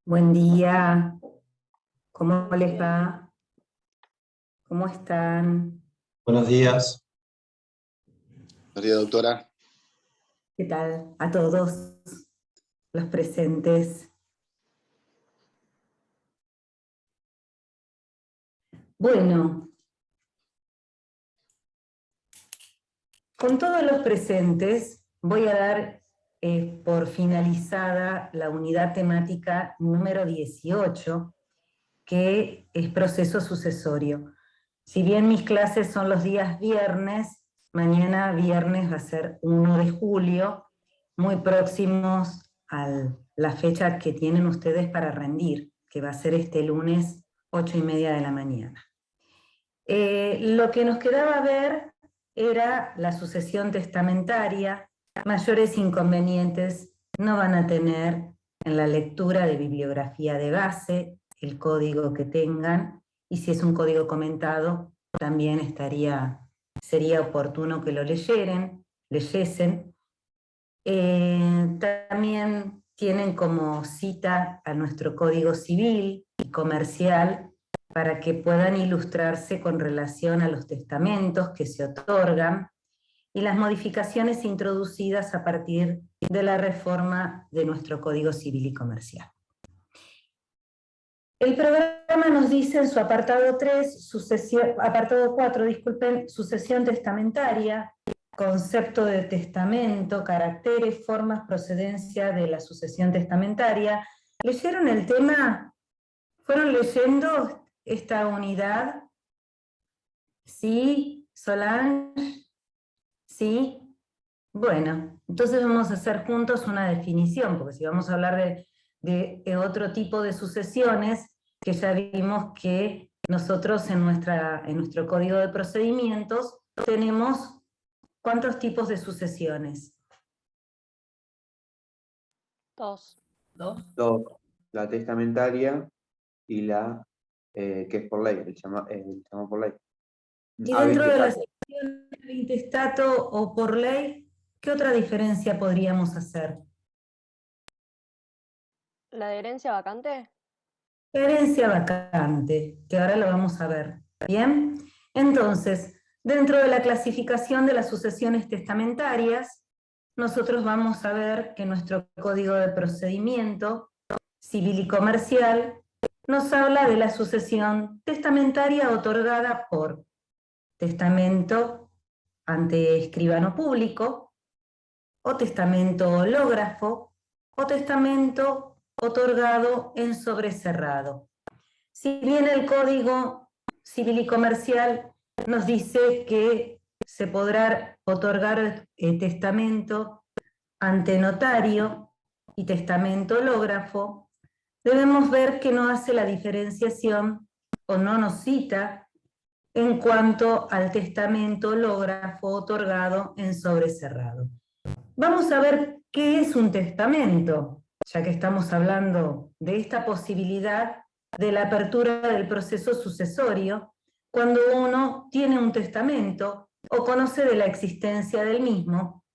Buen día, ¿cómo les va? ¿Cómo están? Buenos días. Buenos días, doctora. ¿Qué tal a todos los presentes? Bueno, con todos los presentes voy a dar por finalizada la unidad temática número 18, que es proceso sucesorio. Si bien mis clases son los días viernes, mañana viernes va a ser 1 de julio, muy próximos a la fecha que tienen ustedes para rendir, que va a ser este lunes 8:30 de la mañana. Lo que nos quedaba ver era la sucesión testamentaria. Mayores inconvenientes no van a tener en la lectura de bibliografía de base, el código que tengan, y si es un código comentado, también sería oportuno que lo leyesen. También tienen como cita a nuestro Código Civil y Comercial para que puedan ilustrarse con relación a los testamentos que se otorgan y las modificaciones introducidas a partir de la reforma de nuestro Código Civil y Comercial. El programa nos dice en su apartado 4, sucesión testamentaria, concepto de testamento, caracteres, formas, procedencia de la sucesión testamentaria. ¿Leyeron el tema? ¿Fueron leyendo esta unidad? ¿Sí? ¿Solange? ¿Sí? Bueno, entonces vamos a hacer juntos una definición, porque si vamos a hablar de otro tipo de sucesiones, que ya vimos que nosotros en nuestro código de procedimientos tenemos ¿cuántos tipos de sucesiones? Dos. Dos. Dos, la testamentaria y la que es por ley, el llamado por ley. Y dentro de la sucesión de intestato o por ley, ¿qué otra diferencia podríamos hacer? ¿La de herencia vacante? Herencia vacante, que ahora lo vamos a ver. ¿Bien? Entonces, dentro de la clasificación de las sucesiones testamentarias, nosotros vamos a ver que nuestro Código de Procedimiento Civil y Comercial nos habla de la sucesión testamentaria otorgada por testamento ante escribano público, o testamento hológrafo, o testamento otorgado en sobrecerrado. Si bien el Código Civil y Comercial nos dice que se podrá otorgar testamento ante notario y testamento hológrafo, debemos ver que no hace la diferenciación o no nos cita en cuanto al testamento hológrafo otorgado en sobrecerrado. Vamos a ver qué es un testamento, ya que estamos hablando de esta posibilidad de la apertura del proceso sucesorio, cuando uno tiene un testamento o conoce de la existencia del mismo,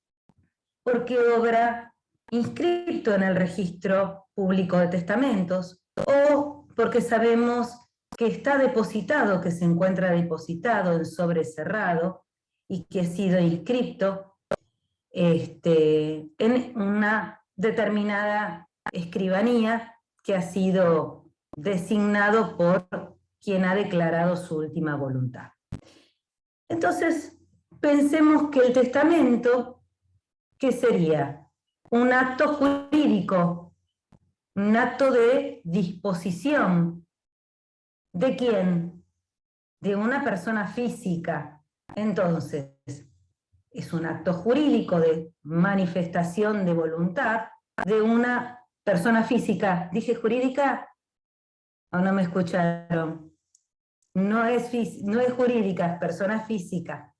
porque obra inscrito en el registro público de testamentos, o porque sabemos que está depositado, que se encuentra depositado en sobrecerrado y que ha sido inscrito en una determinada escribanía que ha sido designado por quien ha declarado su última voluntad. Entonces, pensemos que el testamento, ¿qué sería? Un acto jurídico, un acto de disposición. ¿De quién? De una persona física. Entonces, es un acto jurídico de manifestación de voluntad de una persona física. ¿Dije jurídica? ¿O no me escucharon? No es jurídica, es persona física.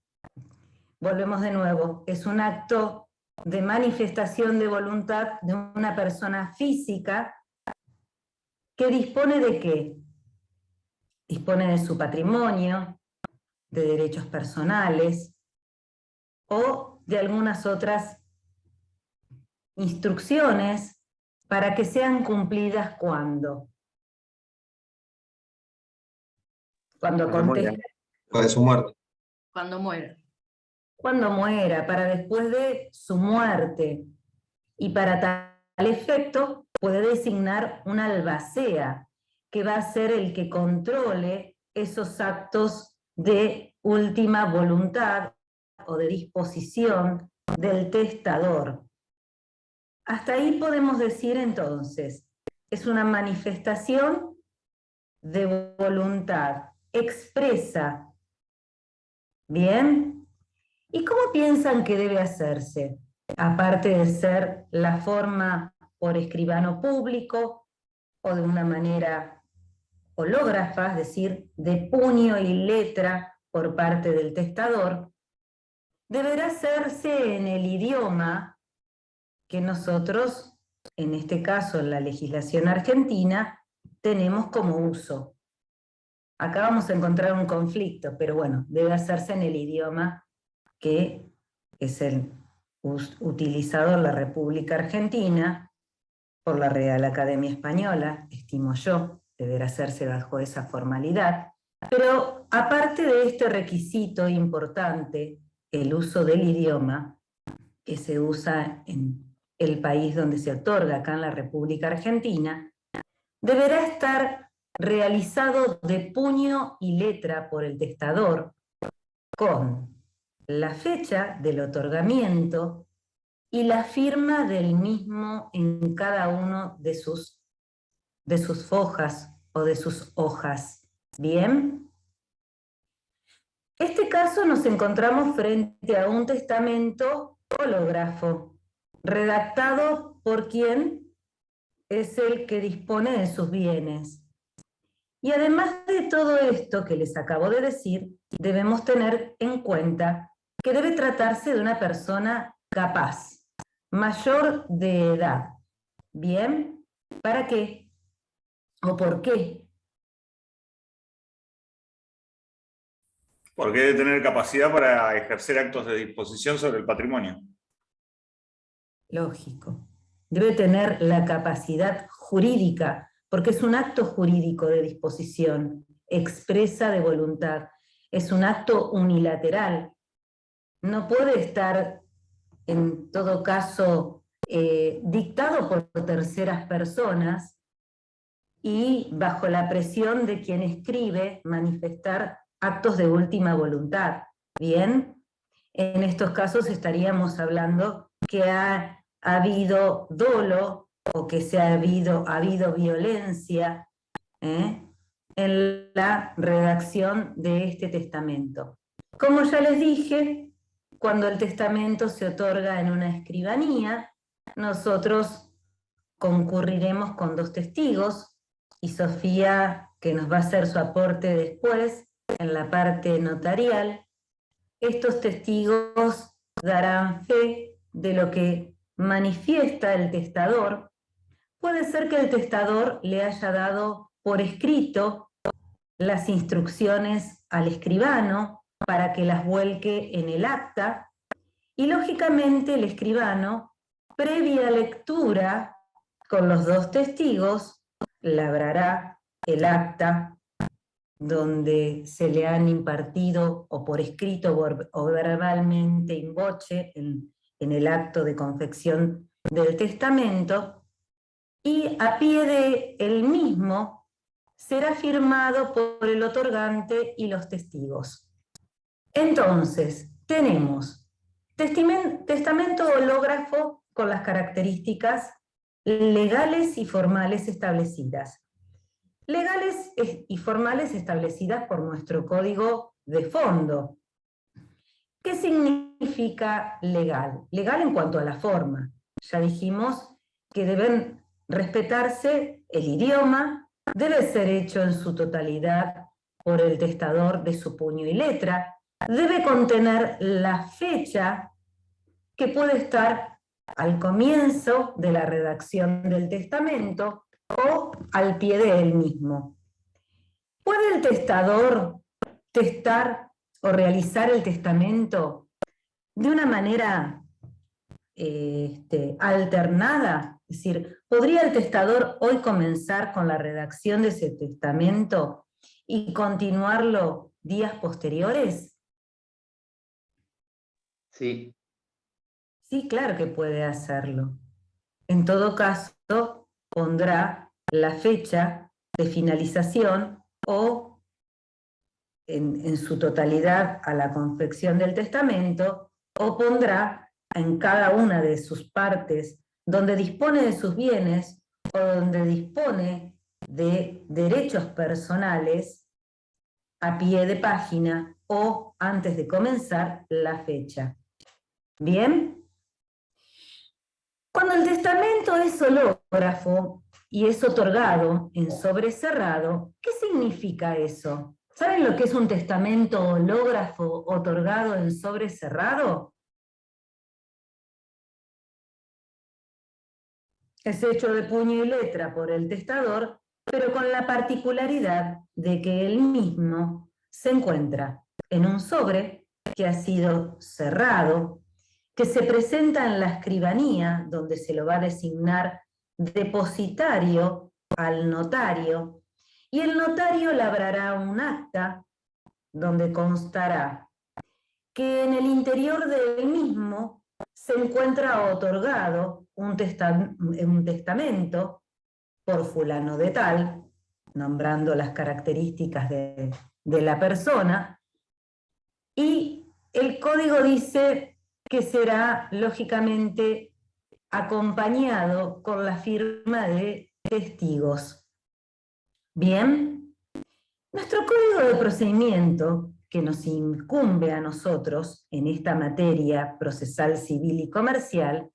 Volvemos de nuevo. Es un acto de manifestación de voluntad de una persona física que dispone de ¿qué? Dispone de su patrimonio, de derechos personales o de algunas otras instrucciones para que sean cumplidas ¿cuándo? Cuando Cuando muera. conteste. Después de su muerte. Cuando muera. Cuando muera, para después de su muerte. Y para tal efecto puede designar un albacea, que va a ser el que controle esos actos de última voluntad o de disposición del testador. Hasta ahí podemos decir entonces, es una manifestación de voluntad expresa. ¿Bien? ¿Y cómo piensan que debe hacerse? Aparte de ser la forma por escribano público o de una manera hológrafa, es decir, de puño y letra por parte del testador, deberá hacerse en el idioma que nosotros, en este caso en la legislación argentina, tenemos como uso. Acá vamos a encontrar un conflicto, pero bueno, debe hacerse en el idioma que es el utilizado en la República Argentina por la Real Academia Española, estimo yo, deberá hacerse bajo esa formalidad. Pero aparte de este requisito importante, el uso del idioma, que se usa en el país donde se otorga, acá en la República Argentina, deberá estar realizado de puño y letra por el testador, con la fecha del otorgamiento y la firma del mismo en cada uno de sus fojas o de sus hojas. ¿Bien? En este caso nos encontramos frente a un testamento hológrafo, redactado por quien es el que dispone de sus bienes. Y además de todo esto que les acabo de decir, debemos tener en cuenta que debe tratarse de una persona capaz, mayor de edad. ¿Bien? ¿Para qué? ¿O por qué? Porque debe tener capacidad para ejercer actos de disposición sobre el patrimonio. Lógico. Debe tener la capacidad jurídica, porque es un acto jurídico de disposición, expresa de voluntad. Es un acto unilateral. No puede estar, en todo caso, dictado por terceras personas y bajo la presión de quien escribe manifestar actos de última voluntad. ¿Bien? En estos casos estaríamos hablando que ha habido dolo o que ha habido violencia en la redacción de este testamento. Como ya les dije, cuando el testamento se otorga en una escribanía, nosotros concurriremos con 2 testigos, y Sofía, que nos va a hacer su aporte después en la parte notarial. Estos testigos darán fe de lo que manifiesta el testador. Puede ser que el testador le haya dado por escrito las instrucciones al escribano para que las vuelque en el acta, y lógicamente el escribano, previa lectura con los 2 testigos, labrará el acta donde se le han impartido o por escrito o verbalmente in voce en el acto de confección del testamento, y a pie de el mismo será firmado por el otorgante y los testigos. Entonces, tenemos testamento hológrafo con las características legales y formales establecidas. Legales y formales establecidas por nuestro código de fondo. ¿Qué significa legal? Legal en cuanto a la forma. Ya dijimos que deben respetarse el idioma, debe ser hecho en su totalidad por el testador de su puño y letra, debe contener la fecha que puede estar al comienzo de la redacción del testamento o al pie de él mismo. ¿Puede el testador testar o realizar el testamento de una manera alternada? Es decir, ¿podría el testador hoy comenzar con la redacción de ese testamento y continuarlo días posteriores? Sí, Sí, claro que puede hacerlo. En todo caso, pondrá la fecha de finalización o en su totalidad a la confección del testamento, o pondrá en cada una de sus partes donde dispone de sus bienes o donde dispone de derechos personales a pie de página o antes de comenzar la fecha. ¿Bien? Cuando el testamento es hológrafo y es otorgado en sobre cerrado, ¿qué significa eso? ¿Saben lo que es un testamento hológrafo otorgado en sobre cerrado? Es hecho de puño y letra por el testador, pero con la particularidad de que él mismo se encuentra en un sobre que ha sido cerrado, que se presenta en la escribanía, donde se lo va a designar depositario al notario, y el notario labrará un acta donde constará que en el interior del mismo se encuentra otorgado un testamento por fulano de tal, nombrando las características de la persona, y el código dice que será lógicamente acompañado con la firma de testigos. Bien, nuestro código de procedimiento, que nos incumbe a nosotros en esta materia procesal, civil y comercial,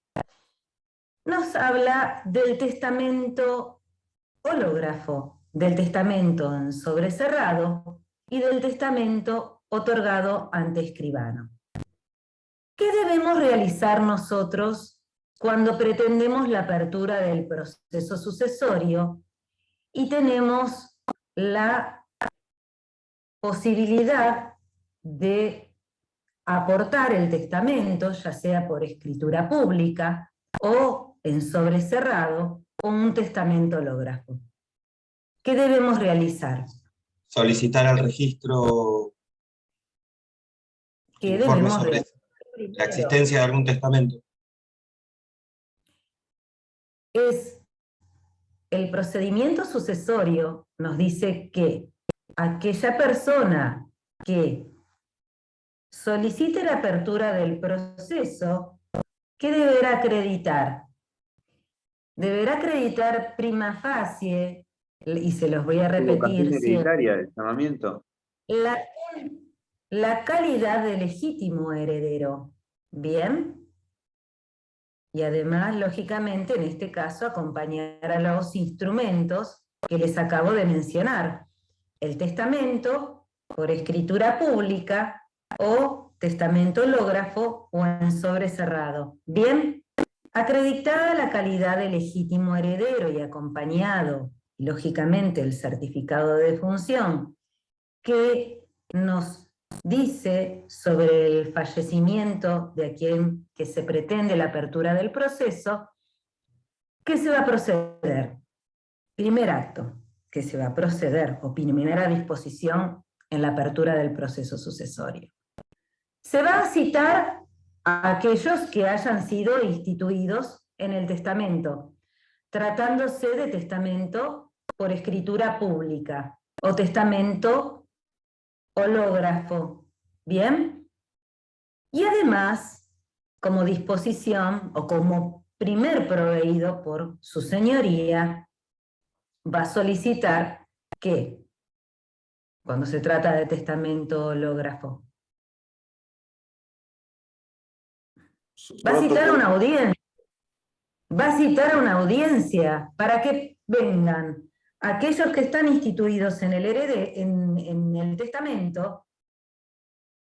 nos habla del testamento hológrafo, del testamento en sobre cerrado y del testamento otorgado ante escribano. ¿Qué debemos realizar nosotros cuando pretendemos la apertura del proceso sucesorio y tenemos la posibilidad de aportar el testamento, ya sea por escritura pública o en sobre cerrado, o un testamento hológrafo? ¿Qué debemos realizar? Solicitar al registro ¿Qué informe debemos sobre realizar? la existencia de algún testamento. Es el procedimiento sucesorio, nos dice que aquella persona que solicite la apertura del proceso, ¿qué deberá acreditar? Deberá acreditar prima facie, y se los voy a repetir vocación siempre, hereditaria del llamamiento. la calidad de legítimo heredero. ¿Bien? Y además, lógicamente, en este caso, acompañar a los instrumentos que les acabo de mencionar. El testamento por escritura pública o testamento hológrafo o en sobre cerrado. Bien, acreditada la calidad de legítimo heredero y acompañado, lógicamente, el certificado de defunción que nos dice sobre el fallecimiento de a quien que se pretende la apertura del proceso, ¿qué se va a proceder? Primer acto, que se va a proceder, o primera disposición en la apertura del proceso sucesorio. Se va a citar a aquellos que hayan sido instituidos en el testamento, tratándose de testamento por escritura pública o testamento hológrafo. ¿Bien? Y además, como disposición o como primer proveído por su señoría, va a solicitar que, cuando se trata de testamento hológrafo, va a citar una audiencia. Va a citar una audiencia para que vengan aquellos que están instituidos en el testamento,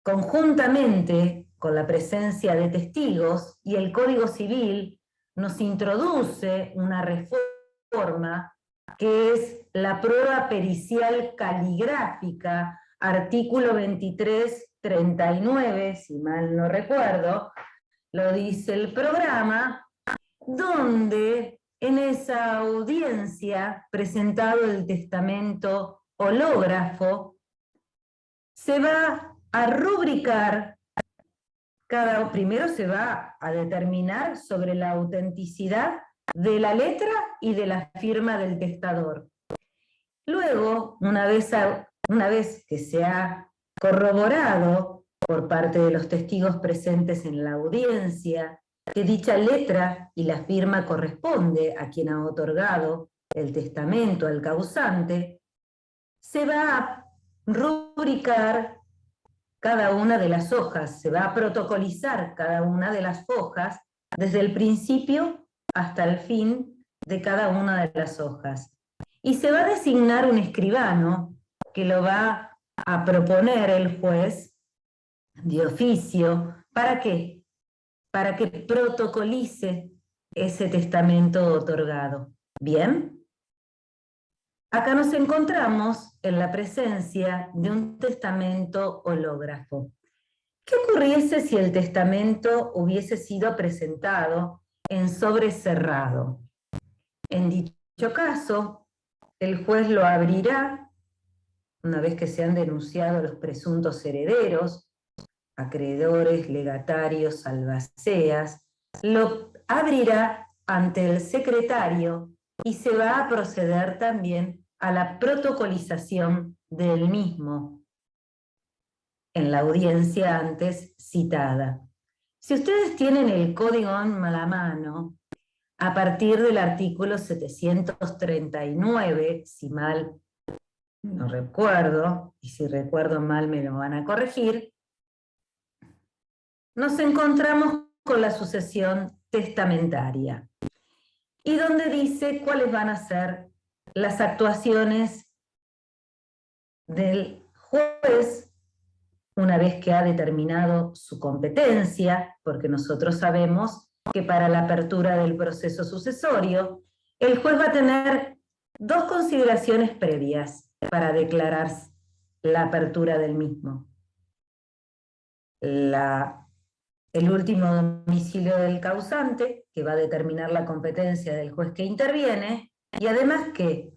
conjuntamente con la presencia de testigos, y el Código Civil nos introduce una reforma que es la prueba pericial caligráfica, artículo 2339, si mal no recuerdo, lo dice el programa, donde en esa audiencia, presentado el testamento hológrafo, se va a rubricar, primero se va a determinar sobre la autenticidad de la letra y de la firma del testador. Luego, una vez que se ha corroborado por parte de los testigos presentes en la audiencia que dicha letra y la firma corresponde a quien ha otorgado el testamento al causante, se va a rubricar cada una de las hojas, se va a protocolizar cada una de las hojas desde el principio hasta el fin de cada una de las hojas. Y se va a designar un escribano que lo va a proponer el juez de oficio. ¿Para qué? Para que protocolice ese testamento otorgado. ¿Bien? Acá nos encontramos en la presencia de un testamento hológrafo. ¿Qué ocurriese si el testamento hubiese sido presentado en sobre cerrado? En dicho caso, el juez lo abrirá, una vez que se han denunciado los presuntos herederos, acreedores, legatarios, albaceas, lo abrirá ante el secretario y se va a proceder también a la protocolización del mismo en la audiencia antes citada. Si ustedes tienen el código a la mano, a partir del artículo 739, si mal no recuerdo, y si recuerdo mal me lo van a corregir, nos encontramos con la sucesión testamentaria, y donde dice cuáles van a ser las actuaciones del juez una vez que ha determinado su competencia, porque nosotros sabemos que para la apertura del proceso sucesorio, el juez va a tener dos consideraciones previas para declarar la apertura del mismo. El último domicilio del causante, que va a determinar la competencia del juez que interviene, y además que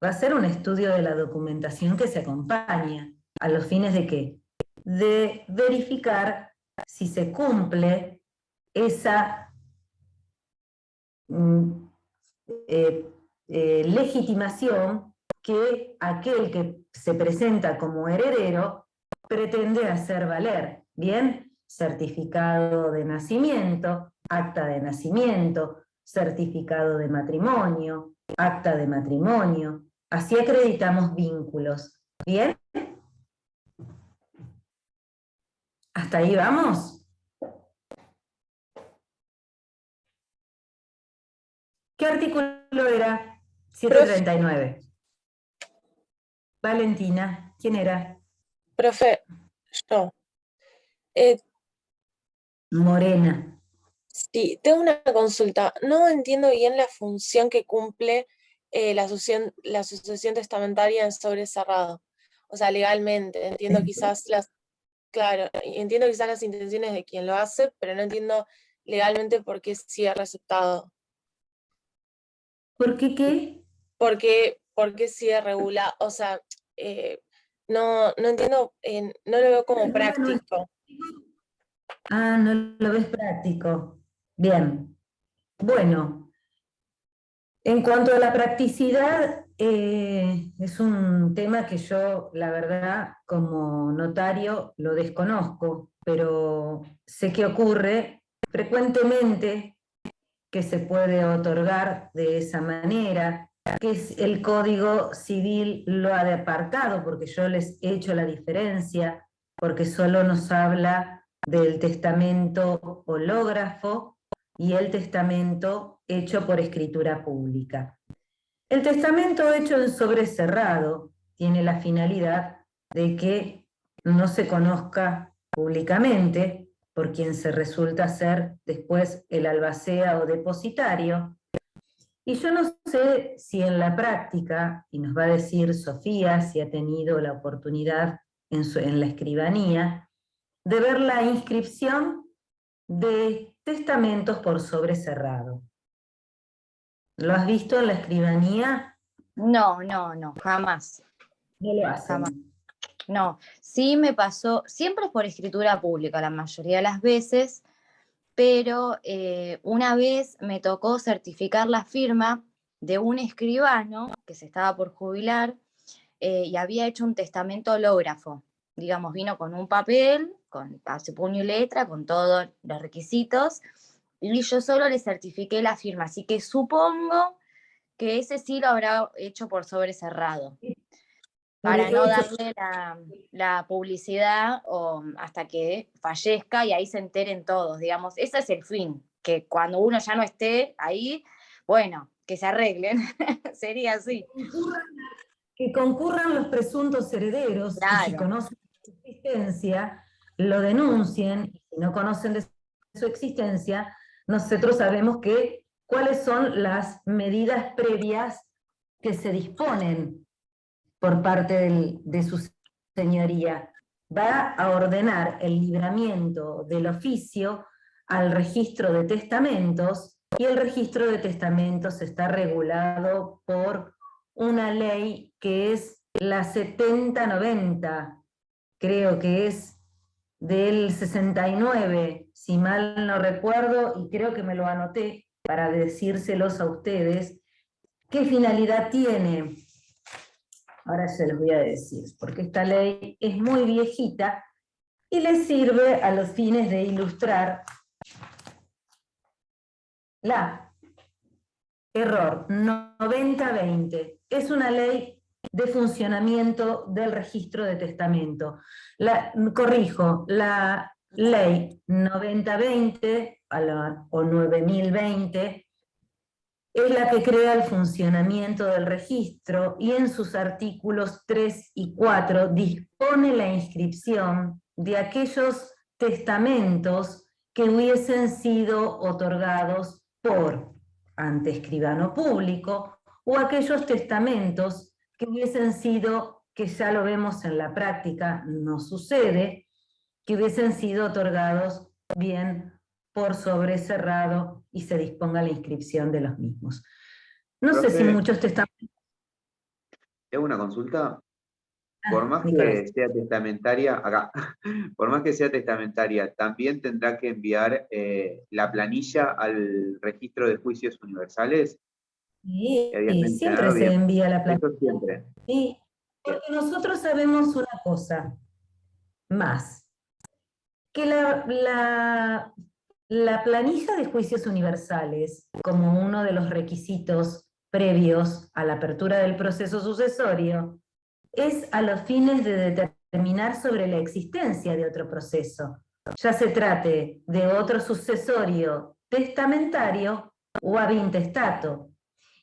va a ser un estudio de la documentación que se acompaña, a los fines de ¿qué? De verificar si se cumple esa legitimación que aquel que se presenta como heredero pretende hacer valer. Bien, certificado de nacimiento, acta de nacimiento, certificado de matrimonio, acta de matrimonio. Así acreditamos vínculos. ¿Bien? ¿Hasta ahí vamos? ¿Qué artículo era? 739. Valentina, ¿quién era? Profe, yo. Morena. Sí, tengo una consulta. No entiendo bien la función que cumple la sucesión testamentaria en sobre cerrado. O sea, legalmente. Entiendo quizás entiendo quizás las intenciones de quien lo hace, pero no entiendo legalmente por qué cierre aceptado. ¿Por qué qué? ¿Por qué cierre regulado? O sea, no entiendo, no lo veo como práctico. Ah, no lo ves práctico. Bien. Bueno, en cuanto a la practicidad, es un tema que yo, la verdad, como notario, lo desconozco, pero sé que ocurre frecuentemente que se puede otorgar de esa manera, que el Código Civil lo ha apartado, porque yo les he hecho la diferencia, porque solo nos habla del testamento hológrafo y el testamento hecho por escritura pública. El testamento hecho en sobre cerrado tiene la finalidad de que no se conozca públicamente por quien se resulta ser después el albacea o depositario. Y yo no sé si en la práctica, y nos va a decir Sofía si ha tenido la oportunidad en la escribanía, de ver la inscripción de testamentos por sobre cerrado. ¿Lo has visto en la escribanía? No, jamás. No lo hacen. Jamás. No, sí me pasó, siempre es por escritura pública la mayoría de las veces, pero una vez me tocó certificar la firma de un escribano que se estaba por jubilar y había hecho un testamento hológrafo. Digamos, vino con un papel, con su puño y letra, con todos los requisitos, y yo solo le certifiqué la firma, así que supongo que ese sí lo habrá hecho por sobre cerrado, para no darle la publicidad hasta que fallezca y ahí se enteren todos, digamos. Ese es el fin, que cuando uno ya no esté ahí, bueno, que se arreglen, sería así. Que concurran los presuntos herederos, Claro. y si conocen su existencia, lo denuncien, y si no conocen de su existencia, nosotros sabemos cuáles son las medidas previas que se disponen por parte de su señoría. Va a ordenar el libramiento del oficio al registro de testamentos, y el registro de testamentos está regulado por una ley que es la 7090, creo que es del 69, si mal no recuerdo, y creo que me lo anoté para decírselos a ustedes. ¿Qué finalidad tiene? Ahora se los voy a decir, porque esta ley es muy viejita y le sirve a los fines de ilustrar error 9020. Es una ley de funcionamiento del registro de testamento. Corrijo, la ley 9020 o 9020 es la que crea el funcionamiento del registro, y en sus artículos 3 y 4 dispone la inscripción de aquellos testamentos que hubiesen sido otorgados por ante escribano público, o aquellos testamentos que hubiesen sido, que ya lo vemos en la práctica, no sucede, que hubiesen sido otorgados bien por sobre cerrado y se disponga la inscripción de los mismos. No sé si muchos testamentos... ¿Tengo una consulta? Por más Nicolás. que sea testamentaria, acá, por más que sea testamentaria, ¿también tendrá que enviar la planilla al registro de juicios universales? Sí, Que habías siempre mencionado se bien. envía la planilla. Eso siempre. Sí, porque nosotros sabemos una cosa más, que la planilla de juicios universales, como uno de los requisitos previos a la apertura del proceso sucesorio, es a los fines de determinar sobre la existencia de otro proceso, ya se trate de otro sucesorio testamentario o ab intestato.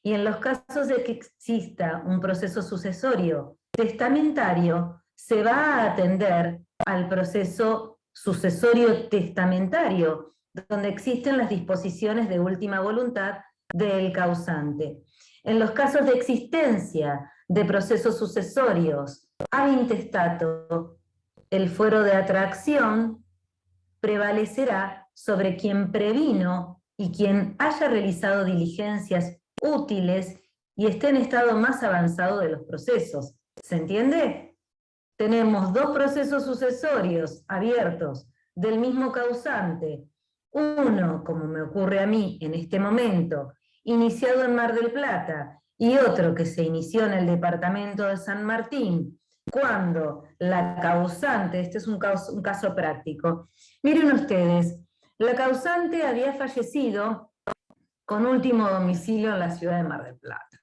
Y en los casos de que exista un proceso sucesorio testamentario, se va a atender al proceso sucesorio testamentario, donde existen las disposiciones de última voluntad del causante. En los casos de existencia de procesos sucesorios ab intestato, el fuero de atracción prevalecerá sobre quien previno y quien haya realizado diligencias útiles y esté en estado más avanzado de los procesos. ¿Se entiende? Tenemos dos procesos sucesorios abiertos del mismo causante. Uno, como me ocurre a mí en este momento, iniciado en Mar del Plata, y otro que se inició en el departamento de San Martín, cuando la causante, este es un caso práctico, miren ustedes, la causante había fallecido con último domicilio en la ciudad de Mar del Plata.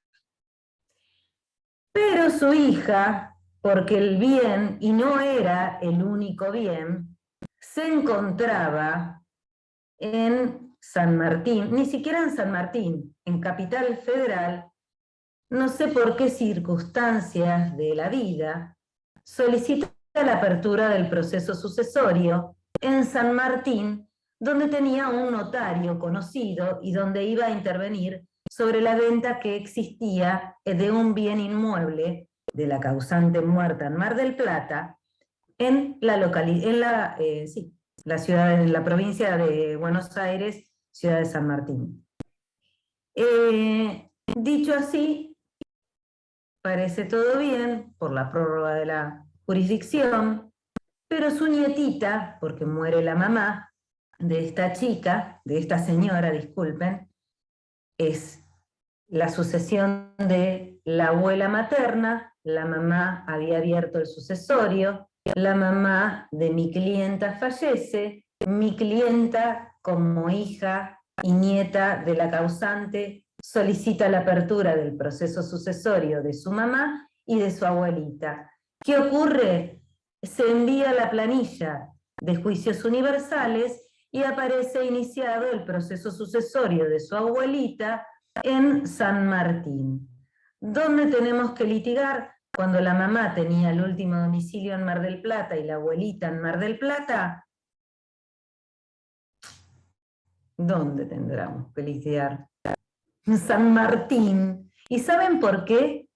Pero su hija, porque el bien, y no era el único bien, se encontraba en San Martín, ni siquiera en San Martín, en Capital Federal. No sé por qué circunstancias de la vida, solicita la apertura del proceso sucesorio en San Martín, donde tenía un notario conocido y donde iba a intervenir sobre la venta que existía de un bien inmueble de la causante muerta en Mar del Plata, en en la provincia de Buenos Aires, ciudad de San Martín. Dicho así, parece todo bien por la prórroga de la jurisdicción, pero su nietita, porque muere la mamá de esta chica, de esta señora, disculpen, es la sucesión de la abuela materna, la mamá había abierto el sucesorio, la mamá de mi clienta fallece, mi clienta como hija y nieta de la causante solicita la apertura del proceso sucesorio de su mamá y de su abuelita. ¿Qué ocurre? Se envía la planilla de juicios universales y aparece iniciado el proceso sucesorio de su abuelita en San Martín. ¿Dónde tenemos que litigar? Cuando la mamá tenía el último domicilio en Mar del Plata y la abuelita en Mar del Plata, ¿dónde tendremos que litigar? En San Martín. ¿Y saben por qué?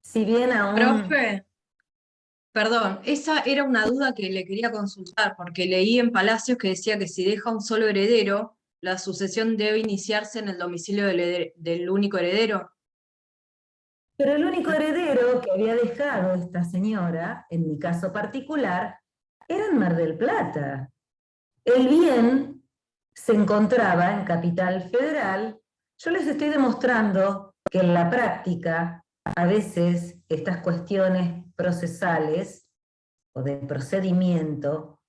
Si bien aún... Profe, perdón, esa era una duda que le quería consultar, porque leí en Palacios que decía que si deja un solo heredero, la sucesión debe iniciarse en el domicilio del único heredero. Pero el único heredero que había dejado esta señora, en mi caso particular, era en Mar del Plata. El bien se encontraba en Capital Federal. Yo les estoy demostrando que en la práctica, a veces, estas cuestiones procesales o de procedimiento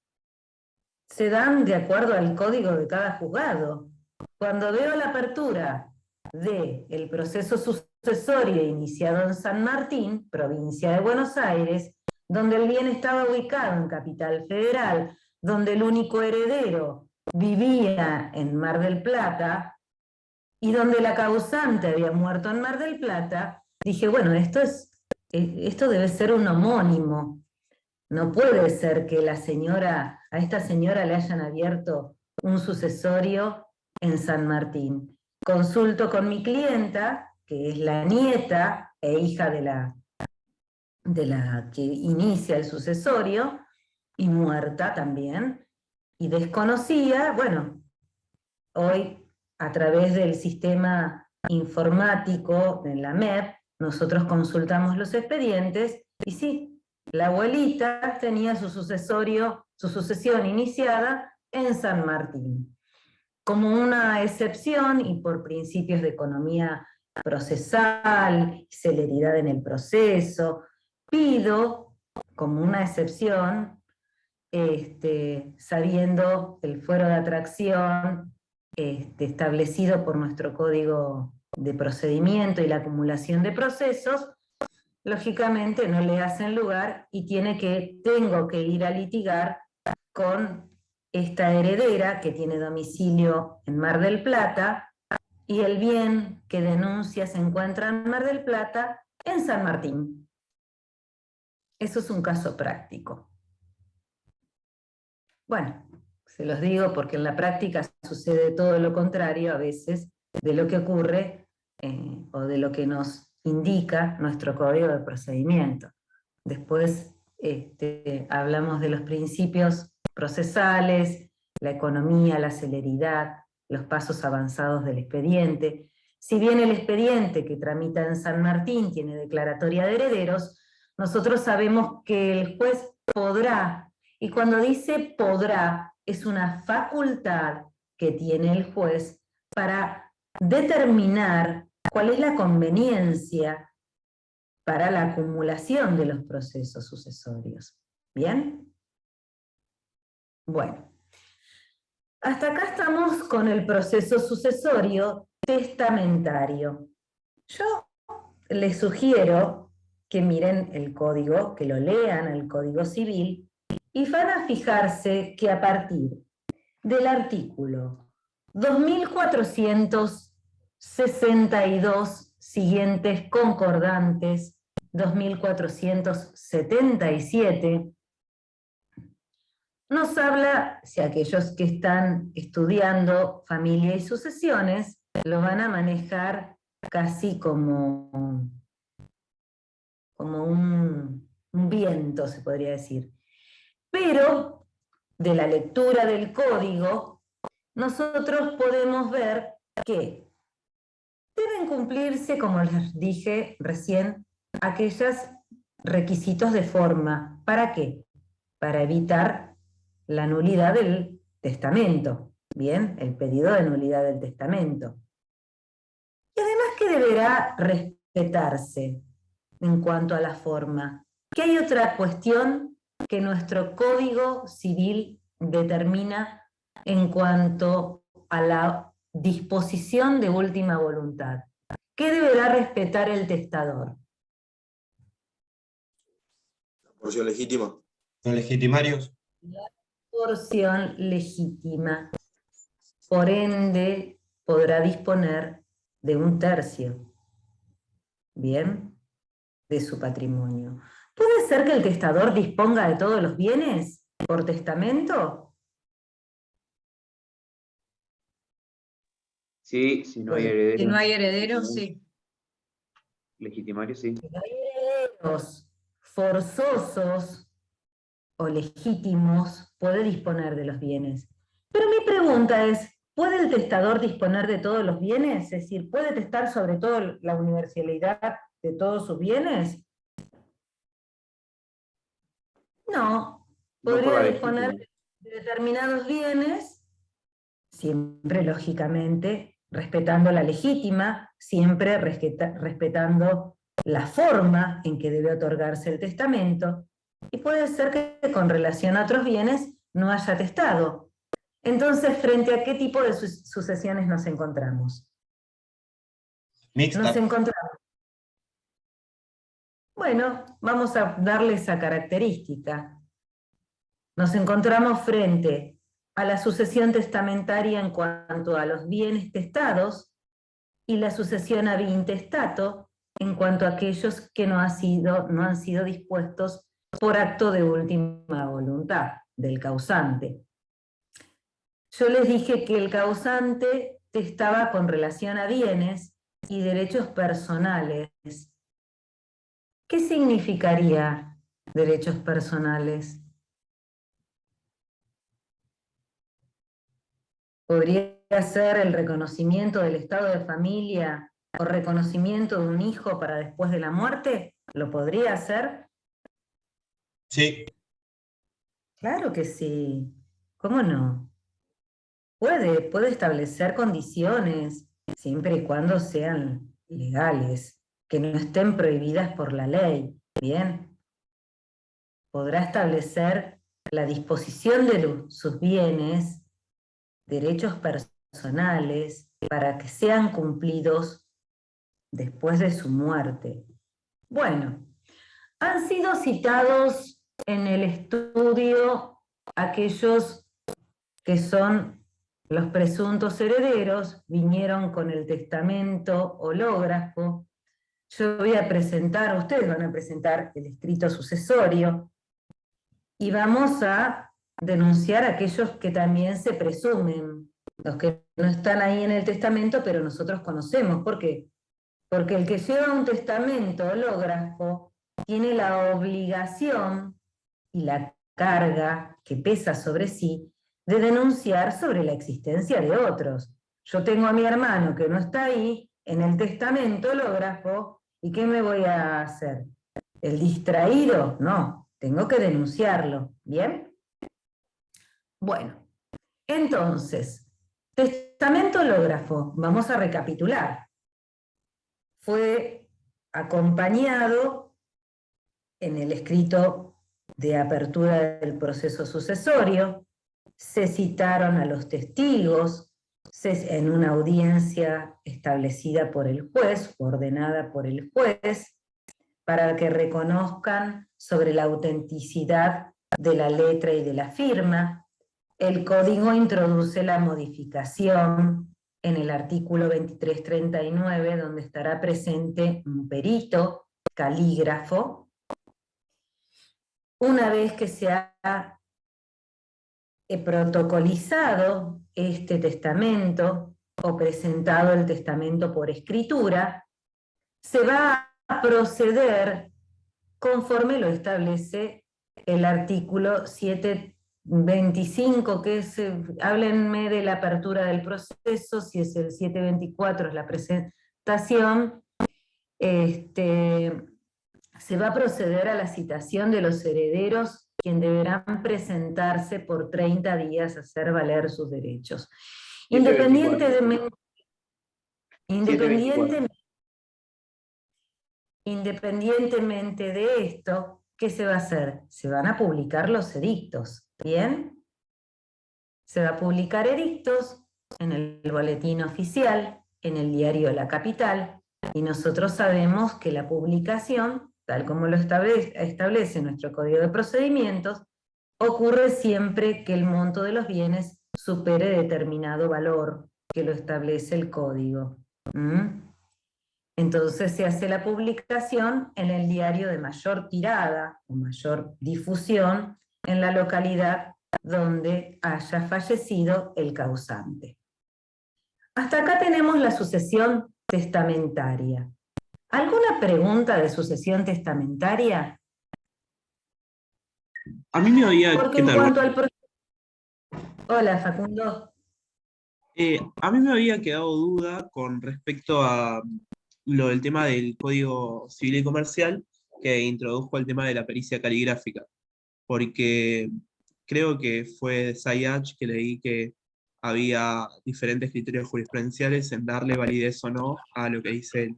se dan de acuerdo al código de cada juzgado. Cuando veo la apertura del proceso sucesorio iniciado en San Martín, provincia de Buenos Aires, donde el bien estaba ubicado en Capital Federal, donde el único heredero vivía en Mar del Plata, y donde la causante había muerto en Mar del Plata, dije, bueno, esto debe ser un homónimo. No puede ser que a esta señora le hayan abierto un sucesorio en San Martín. Consulto con mi clienta, que es la nieta e hija de la que inicia el sucesorio, y muerta también, y desconocía, bueno, hoy a través del sistema informático de la MEP, nosotros consultamos los expedientes, y sí, la abuelita tenía su sucesión iniciada en San Martín. Como una excepción, y por principios de economía procesal, celeridad en el proceso, pido, como una excepción, sabiendo el fuero de atracción establecido por nuestro código de procedimiento y la acumulación de procesos, lógicamente no le hacen lugar y tengo que ir a litigar con esta heredera que tiene domicilio en Mar del Plata y el bien que denuncia se encuentra en Mar del Plata en San Martín. Eso es un caso práctico. Bueno, se los digo porque en la práctica sucede todo lo contrario a veces de lo que ocurre o de lo que nos indica nuestro código de procedimiento. Después hablamos de los principios procesales, la economía, la celeridad, los pasos avanzados del expediente. Si bien el expediente que tramita en San Martín tiene declaratoria de herederos, nosotros sabemos que el juez podrá, y cuando dice podrá, es una facultad que tiene el juez para determinar cuál es la conveniencia para la acumulación de los procesos sucesorios. ¿Bien? Bueno, hasta acá estamos con el proceso sucesorio testamentario. Yo les sugiero que miren el código, que lo lean, el Código Civil, y van a fijarse que a partir del artículo 2462 siguientes concordantes, 2477, nos habla, si aquellos que están estudiando familia y sucesiones, lo van a manejar casi como un viento, se podría decir. Pero de la lectura del código, nosotros podemos ver que deben cumplirse, como les dije recién, aquellos requisitos de forma. ¿Para qué? Para evitar la nulidad del testamento. Bien, el pedido de nulidad del testamento. Y además que deberá respetarse en cuanto a la forma. Que hay otra cuestión que nuestro Código Civil determina en cuanto a la disposición de última voluntad. ¿Qué deberá respetar el testador? Porción legítima. ¿Los legitimarios? La porción legítima. Por ende, podrá disponer de 1/3, ¿bien?, de su patrimonio. ¿Puede ser que el testador disponga de todos los bienes por testamento? Sí, si no hay herederos. Si no hay herederos, sí. Legitimarios, sí. Si no hay herederos forzosos o legítimos, puede disponer de los bienes. Pero mi pregunta es, ¿puede el testador disponer de todos los bienes? Es decir, ¿puede testar sobre todo la universalidad de todos sus bienes? No. Podría disponer de determinados bienes, siempre lógicamente respetando la legítima, siempre respetando la forma en que debe otorgarse el testamento, y puede ser que con relación a otros bienes no haya testado. Entonces, ¿frente a qué tipo de sucesiones nos encontramos? Mixta. Nos encontramos. Bueno, vamos a darle esa característica. Nos encontramos frente a la sucesión testamentaria en cuanto a los bienes testados y la sucesión ab intestato en cuanto a aquellos que no han sido dispuestos por acto de última voluntad del causante. Yo les dije que el causante testaba con relación a bienes y derechos personales. ¿Qué significaría derechos personales? ¿Podría ser el reconocimiento del estado de familia o reconocimiento de un hijo para después de la muerte? ¿Lo podría hacer? Sí. Claro que sí. ¿Cómo no? Puede establecer condiciones, siempre y cuando sean legales, que no estén prohibidas por la ley. Bien. Podrá establecer la disposición de sus bienes, derechos personales, para que sean cumplidos después de su muerte. Bueno, han sido citados en el estudio aquellos que son los presuntos herederos, vinieron con el testamento hológrafo. Yo voy a presentar, ustedes van a presentar el escrito sucesorio, y vamos a denunciar a aquellos que también se presumen, los que no están ahí en el testamento, pero nosotros conocemos. ¿Por qué? Porque el que lleva un testamento hológrafo tiene la obligación y la carga que pesa sobre sí de denunciar sobre la existencia de otros. Yo tengo a mi hermano que no está ahí en el testamento hológrafo, ¿y qué me voy a hacer? ¿El distraído? No, tengo que denunciarlo. ¿Bien? Bueno, entonces, testamento hológrafo, vamos a recapitular. Fue acompañado en el escrito de apertura del proceso sucesorio, se citaron a los testigos en una audiencia establecida por el juez, ordenada por el juez, para que reconozcan sobre la autenticidad de la letra y de la firma. El código introduce la modificación en el artículo 2339, donde estará presente un perito, calígrafo. Una vez que se ha protocolizado este testamento o presentado el testamento por escritura, se va a proceder conforme lo establece el artículo 7 25, que es, háblenme de la apertura del proceso, si es el 724 es la presentación, se va a proceder a la citación de los herederos, quien deberán presentarse por 30 días a hacer valer sus derechos. 724. Independientemente de esto, ¿qué se va a hacer? Se van a publicar los edictos, ¿bien? Se va a publicar edictos en el boletín oficial, en el diario La Capital, y nosotros sabemos que la publicación, tal como lo establece nuestro Código de Procedimientos, ocurre siempre que el monto de los bienes supere determinado valor que lo establece el Código. Entonces se hace la publicación en el diario de mayor tirada o mayor difusión en la localidad donde haya fallecido el causante. Hasta acá tenemos la sucesión testamentaria. ¿Alguna pregunta de sucesión testamentaria? A mí me había... Porque en cuanto al... Hola, Facundo. A mí me había quedado duda con respecto a lo del tema del Código Civil y Comercial, que introdujo el tema de la pericia caligráfica, porque creo que fue de Sayach que leí que había diferentes criterios jurisprudenciales en darle validez o no a lo que dice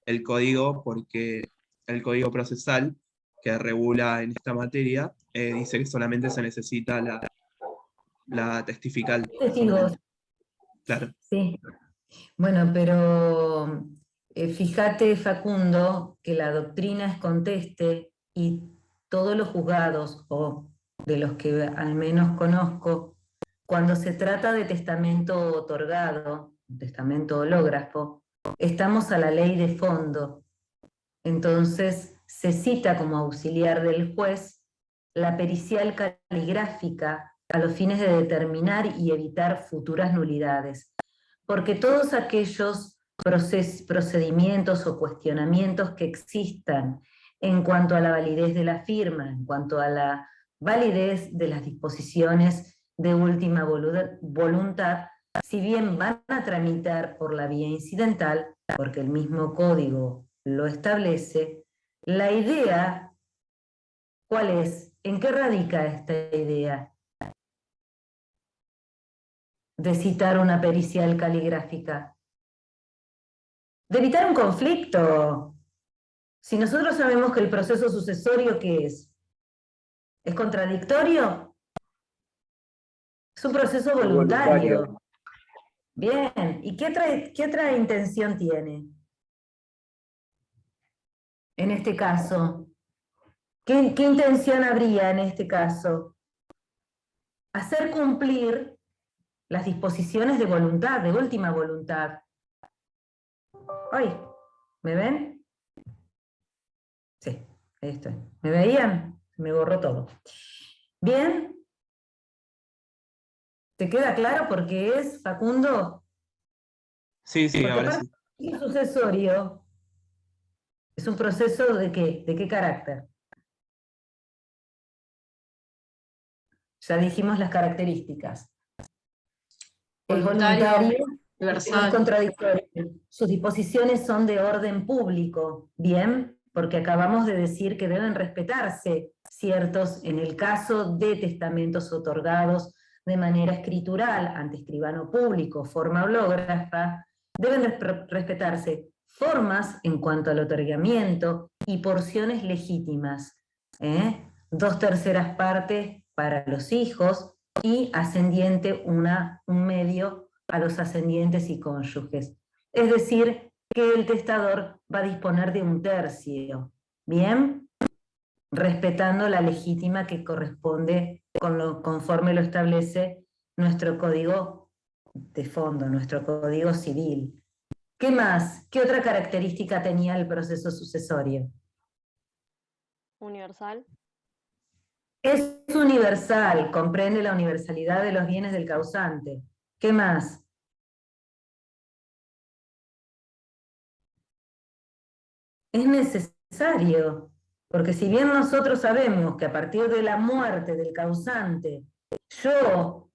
el código, porque el Código Procesal, que regula en esta materia, dice que solamente se necesita la testifical. Testigos. Claro. Sí. Bueno, pero fíjate, Facundo, que la doctrina es conteste y todos los juzgados, o de los que al menos conozco, cuando se trata de testamento otorgado, testamento hológrafo, estamos a la ley de fondo. Entonces se cita como auxiliar del juez la pericial caligráfica a los fines de determinar y evitar futuras nulidades. Porque todos aquellos procedimientos o cuestionamientos que existan en cuanto a la validez de la firma, en cuanto a la validez de las disposiciones de última voluntad, si bien van a tramitar por la vía incidental, porque el mismo código lo establece, la idea, ¿cuál es? ¿En qué radica esta idea de citar una pericial caligráfica? De evitar un conflicto. Si nosotros sabemos que el proceso sucesorio, ¿qué es? ¿Es contradictorio? Es un proceso voluntario. Bien, ¿y qué otra intención tiene? En este caso, ¿qué intención habría en este caso? Hacer cumplir las disposiciones de voluntad, de última voluntad. ¡Ay! ¿Me ven? Sí, ahí estoy. ¿Me veían? Me borró todo. ¿Bien? ¿Te queda claro por qué es, Facundo? Sí, sí, Porque ahora sí. el sucesorio es un proceso ¿de qué? ¿De qué carácter? Ya dijimos las características. Es voluntario, no es contradictorio. Sus disposiciones son de orden público, ¿bien? Porque acabamos de decir que deben respetarse ciertos, en el caso de testamentos otorgados de manera escritural ante escribano público, forma hológrafa, deben respetarse formas en cuanto al otorgamiento y porciones legítimas. 2/3 partes para los hijos y ascendiente un medio a los ascendientes y cónyuges. Es decir, que el testador va a disponer de 1/3, ¿bien? Respetando la legítima que corresponde conforme lo establece nuestro código de fondo, nuestro código civil. ¿Qué más? ¿Qué otra característica tenía el proceso sucesorio? Universal. Es universal, comprende la universalidad de los bienes del causante. ¿Qué más? Es necesario, porque si bien nosotros sabemos que a partir de la muerte del causante yo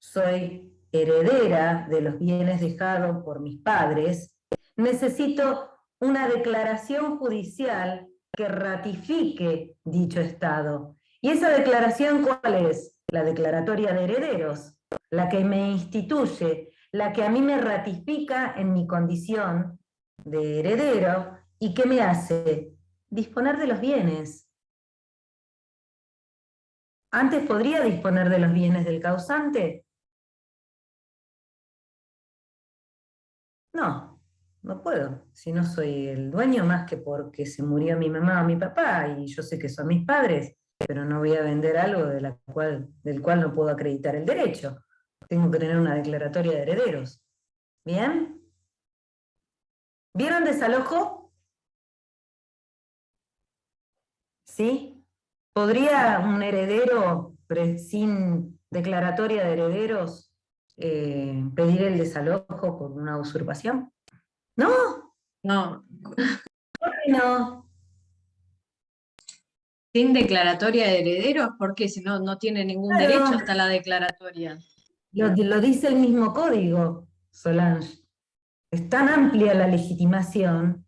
soy heredera de los bienes dejados por mis padres, necesito una declaración judicial que ratifique dicho estado. ¿Y esa declaración cuál es? La declaratoria de herederos, la que me instituye, la que a mí me ratifica en mi condición de heredero y que me hace disponer de los bienes. ¿Antes podría disponer de los bienes del causante? No, no puedo. Si no soy el dueño, más que porque se murió mi mamá o mi papá, y yo sé que son mis padres, pero no voy a vender algo del cual no puedo acreditar el derecho. Tengo que tener una declaratoria de herederos. ¿Bien? ¿Vieron desalojo? ¿Sí? ¿Podría un heredero sin declaratoria de herederos pedir el desalojo por una usurpación? ¿No? No, ¿Por qué no? sin declaratoria de herederos, porque si no, no tiene ningún Claro. derecho hasta la declaratoria. Lo dice el mismo código, Solange. Es tan amplia la legitimación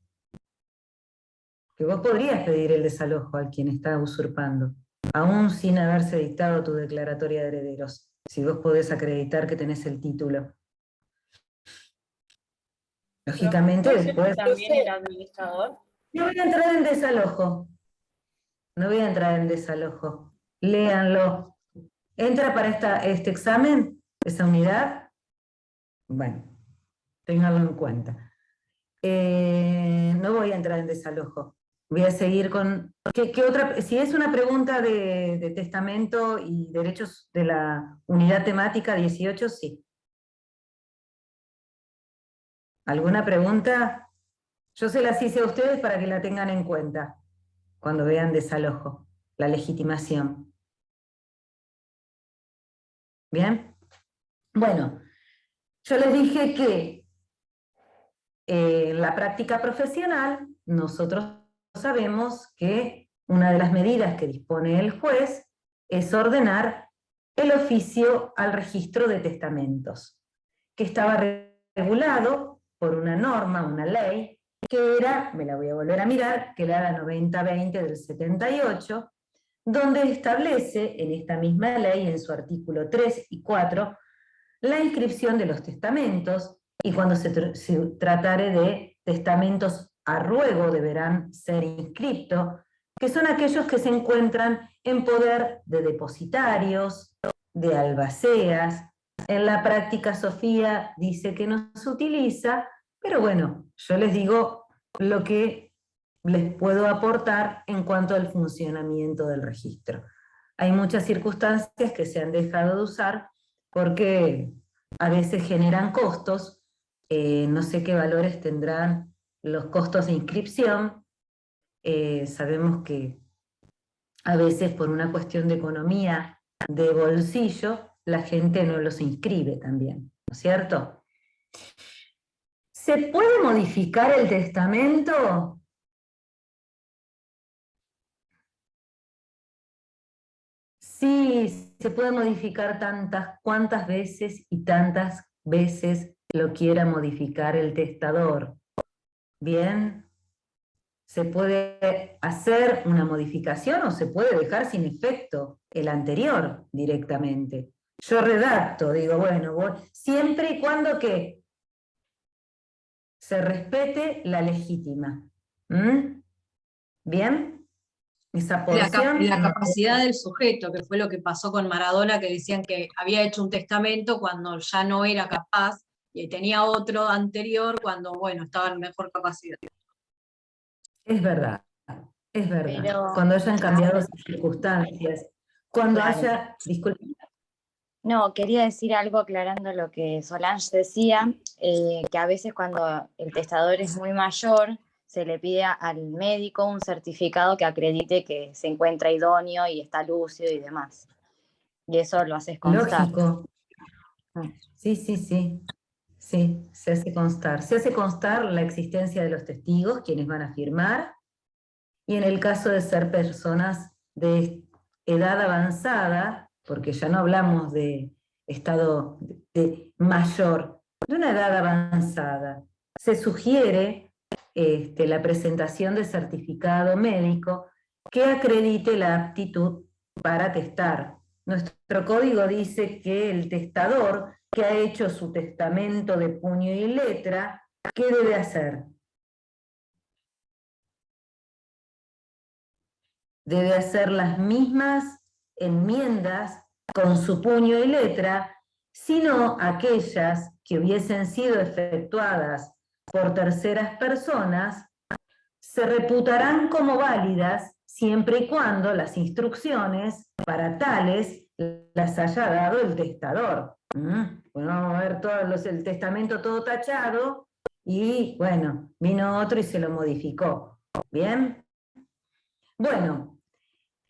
que vos podrías pedir el desalojo al quien está usurpando, aún sin haberse dictado tu declaratoria de herederos, si vos podés acreditar que tenés el título. Lógicamente después... ¿También el administrador? No voy a entrar en desalojo. No voy a entrar en desalojo. Léanlo. ¿Entra para este examen, esa unidad? Bueno, ténganlo en cuenta. No voy a entrar en desalojo. Voy a seguir con... ¿Qué otra? Si es una pregunta de testamento y derechos de la unidad temática 18, sí. ¿Alguna pregunta? Yo se las hice a ustedes para que la tengan en cuenta cuando vean desalojo, la legitimación. ¿Bien? Bueno, yo les dije que en la práctica profesional nosotros sabemos que una de las medidas que dispone el juez es ordenar el oficio al registro de testamentos, que estaba regulado por una norma, una ley, que era, me la voy a volver a mirar, que era la 9020 del 78, donde establece en esta misma ley, en su artículo 3 y 4, la inscripción de los testamentos, y cuando se tratare de testamentos a ruego deberán ser inscriptos, que son aquellos que se encuentran en poder de depositarios, de albaceas. En la práctica Sofía dice que no se utiliza, pero bueno, yo les digo lo que les puedo aportar en cuanto al funcionamiento del registro. Hay muchas circunstancias que se han dejado de usar porque a veces generan costos, no sé qué valores tendrán los costos de inscripción, sabemos que a veces por una cuestión de economía, de bolsillo, la gente no los inscribe también, ¿no es cierto? ¿Se puede modificar el testamento? Sí, se puede modificar cuantas veces y tantas veces lo quiera modificar el testador. Bien, se puede hacer una modificación o se puede dejar sin efecto el anterior directamente. Yo redacto, digo, bueno, siempre y cuando que se respete la legítima. ¿Mm? ¿Bien? Esa porción... La capacidad del sujeto, que fue lo que pasó con Maradona, que decían que había hecho un testamento cuando ya no era capaz, y tenía otro anterior cuando, bueno, estaba en mejor capacidad. Es verdad, es verdad. Pero- Cuando hayan cambiado las circunstancias, cuando Claro. haya... Disculpe. No, quería decir algo aclarando lo que Solange decía, que a veces cuando el testador es muy mayor, se le pide al médico un certificado que acredite que se encuentra idóneo y está lúcido y demás. Y eso lo haces constar. Lógico. Sí, sí, sí. Sí, se hace constar. Se hace constar la existencia de los testigos, quienes van a firmar, y en el caso de ser personas de edad avanzada, porque ya no hablamos de estado mayor, de una edad avanzada. Se sugiere la presentación de certificado médico que acredite la aptitud para testar. Nuestro código dice que el testador que ha hecho su testamento de puño y letra, ¿qué debe hacer? Debe hacer las mismas enmiendas con su puño y letra, sino aquellas que hubiesen sido efectuadas por terceras personas, se reputarán como válidas siempre y cuando las instrucciones para tales las haya dado el testador. Bueno, vamos a ver el testamento todo tachado, y bueno, vino otro y se lo modificó. ¿Bien? Bueno,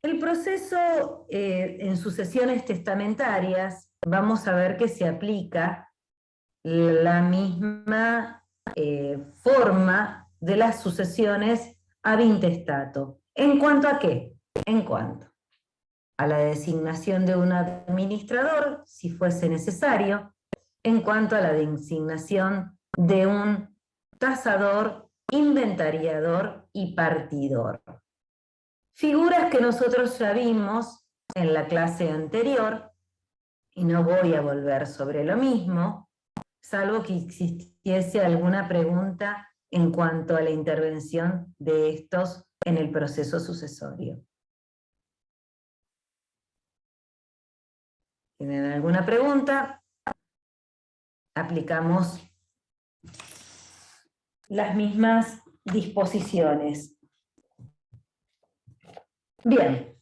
el proceso en sucesiones testamentarias, vamos a ver que se aplica la misma forma de las sucesiones ad intestato. ¿En cuanto a qué? En cuanto a la designación de un administrador, si fuese necesario, en cuanto a la designación de un tasador, inventariador y partidor. Figuras que nosotros ya vimos en la clase anterior, y no voy a volver sobre lo mismo, salvo que existiese alguna pregunta en cuanto a la intervención de estos en el proceso sucesorio. ¿Tienen alguna pregunta? Aplicamos las mismas disposiciones. Bien.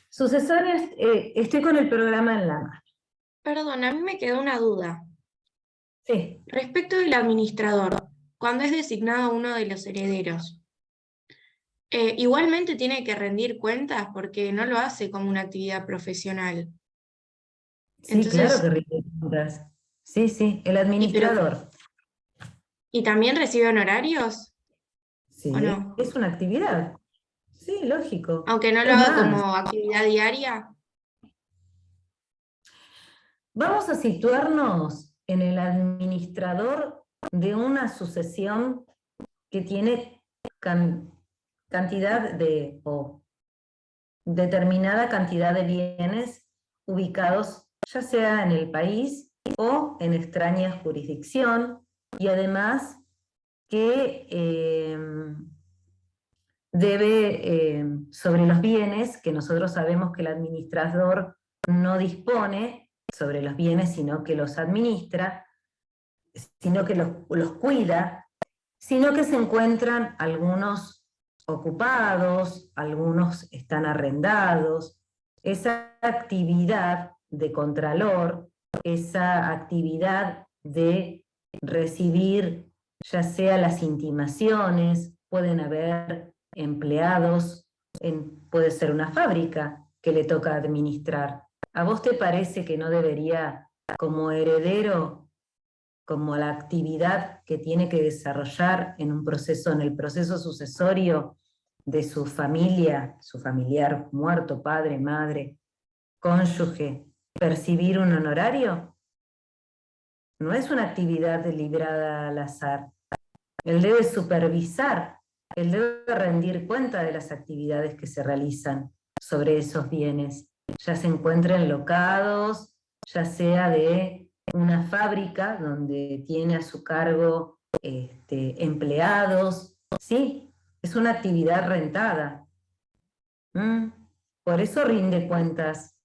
Sucesores, estoy con el programa en la mano. Perdón, a mí me quedó una duda. Sí. Respecto del administrador, cuando es designado uno de los herederos, igualmente tiene que rendir cuentas porque no lo hace como una actividad profesional. Sí, Entonces, claro que rinde cuentas. Sí, sí, el administrador. ¿Y también recibe honorarios? Sí, ¿O no? es una actividad. Sí, lógico. Aunque no lo Es haga más, como actividad diaria. vamos a situarnos en el administrador de una sucesión que tiene cantidad o determinada cantidad de bienes ubicados ya sea en el país o en extraña jurisdicción, y además que debe, sobre los bienes, que nosotros sabemos que el administrador no dispone sobre los bienes, sino que los administra, sino que los cuida, sino que se encuentran algunos ocupados, algunos están arrendados. Esa actividad de contralor, esa actividad de recibir ya sea las intimaciones, pueden haber empleados, puede ser una fábrica que le toca administrar. ¿A vos te parece que no debería, como heredero, como la actividad que tiene que desarrollar en el proceso sucesorio de su familia, su familiar muerto, padre, madre, cónyuge, percibir un honorario? No es una actividad librada al azar. Él debe supervisar, él debe rendir cuenta de las actividades que se realizan sobre esos bienes, ya se encuentren locados, ya sea de una fábrica donde tiene a su cargo empleados, ¿sí? Es una actividad rentada. Por eso rinde cuentas.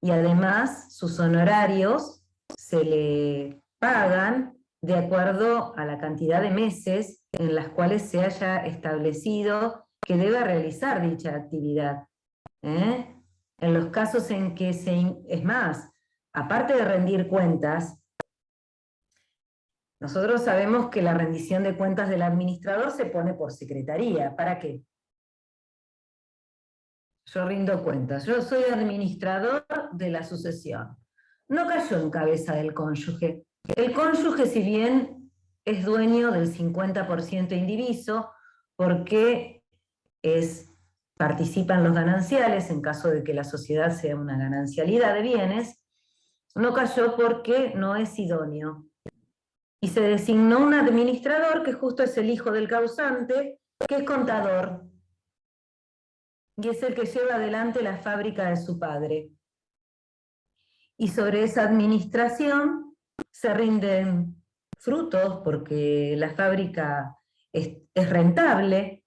Y además sus honorarios se le pagan de acuerdo a la cantidad de meses en las cuales se haya establecido que debe realizar dicha actividad. En los casos en que es más, aparte de rendir cuentas, nosotros sabemos que la rendición de cuentas del administrador se pone por secretaría. ¿Para qué? Yo rindo cuentas. Yo soy administrador de la sucesión. No cayó en cabeza del cónyuge. El cónyuge, si bien es dueño del 50% indiviso, porque es participan los gananciales en caso de que la sociedad sea una ganancialidad de bienes, no cayó porque no es idóneo. Y se designó un administrador que justo es el hijo del causante, que es contador, y es el que lleva adelante la fábrica de su padre. Y sobre esa administración se rinden frutos porque la fábrica es rentable,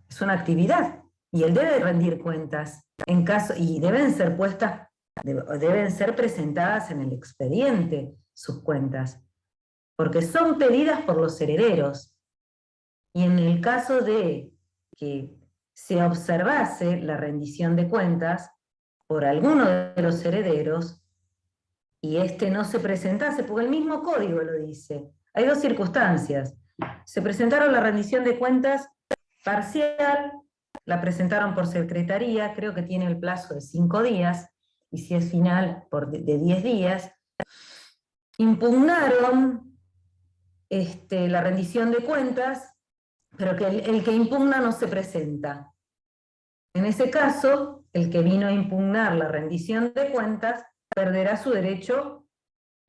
es una actividad, y él debe rendir cuentas en caso, y deben ser presentadas en el expediente sus cuentas, porque son pedidas por los herederos. Y en el caso de que se observase la rendición de cuentas por alguno de los herederos, y este no se presentase, porque el mismo código lo dice, hay dos circunstancias. Se presentaron la rendición de cuentas parcial, la presentaron por secretaría, creo que tiene el plazo de 5 días, y si es final, de 10 días. Impugnaron la rendición de cuentas, pero que el que impugna no se presenta. En ese caso, el que vino a impugnar la rendición de cuentas perderá su derecho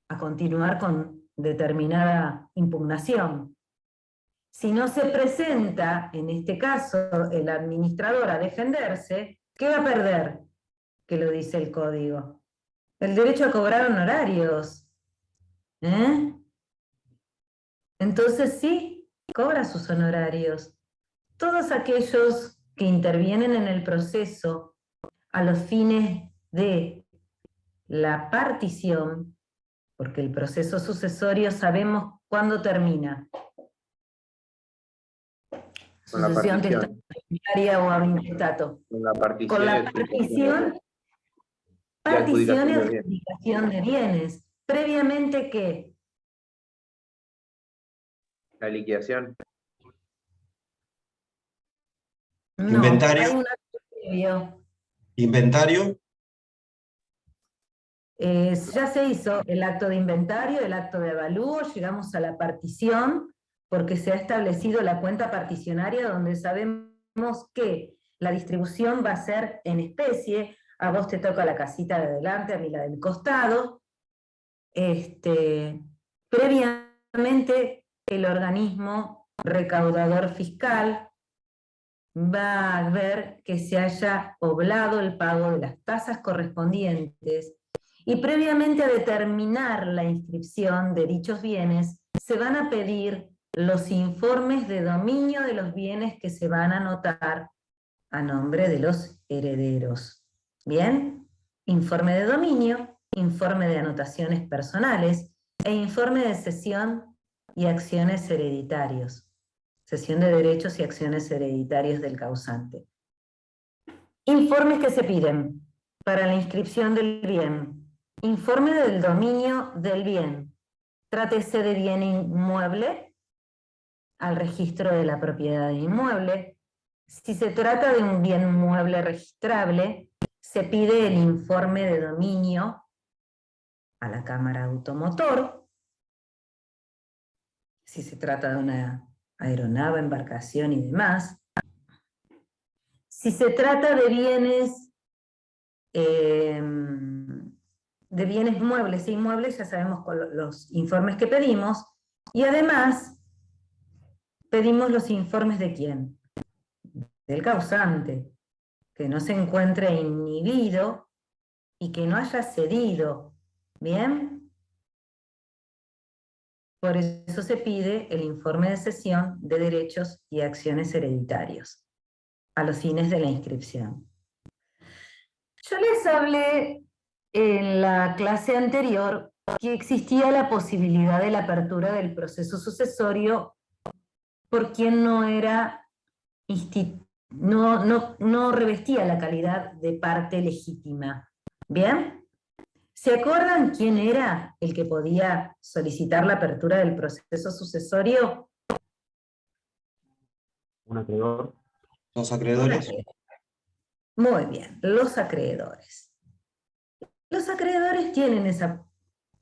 a continuar con determinada impugnación. Si no se presenta, en este caso, el administrador a defenderse, ¿qué va a perder? Que lo dice el código. El derecho a cobrar honorarios. Entonces sí, cobra sus honorarios. Todos aquellos que intervienen en el proceso a los fines de la partición, porque el proceso sucesorio sabemos cuándo termina. Con la Sucesión partición. testamentaria o habitato. Con la partición. Con la partición y adjudicación de bienes. Previamente, ¿qué? La liquidación. No, Inventario. hay un acto previo. Inventario. Ya se hizo el acto de inventario, el acto de avalúo, llegamos a la partición, porque se ha establecido la cuenta particionaria donde sabemos que la distribución va a ser en especie, a vos te toca la casita de adelante, a mí la del costado. Previamente el organismo recaudador fiscal va a ver que se haya oblado el pago de las tasas correspondientes, y previamente a determinar la inscripción de dichos bienes, se van a pedir los informes de dominio de los bienes que se van a anotar a nombre de los herederos. ¿Bien? Informe de dominio, informe de anotaciones personales e informe de cesión y acciones hereditarios. Cesión de derechos y acciones hereditarios del causante. Informes que se piden para la inscripción del bien. Informe del dominio del bien. Trátese de bien inmueble, al registro de la propiedad inmueble. Si se trata de un bien mueble registrable, se pide el informe de dominio a la Cámara Automotor. Si se trata de una aeronave, embarcación y demás. Si se trata de bienes muebles e inmuebles, ya sabemos con los informes que pedimos, y además pedimos los informes de quién, del causante, que no se encuentre inhibido y que no haya cedido, ¿bien? Por eso se pide el informe de cesión de derechos y acciones hereditarios, a los fines de la inscripción. Yo les hablé en la clase anterior que existía la posibilidad de la apertura del proceso sucesorio por quien no revestía la calidad de parte legítima. ¿Bien? ¿Se acuerdan quién era el que podía solicitar la apertura del proceso sucesorio? Un acreedor. Los acreedores. Muy bien, los acreedores. Los acreedores tienen esa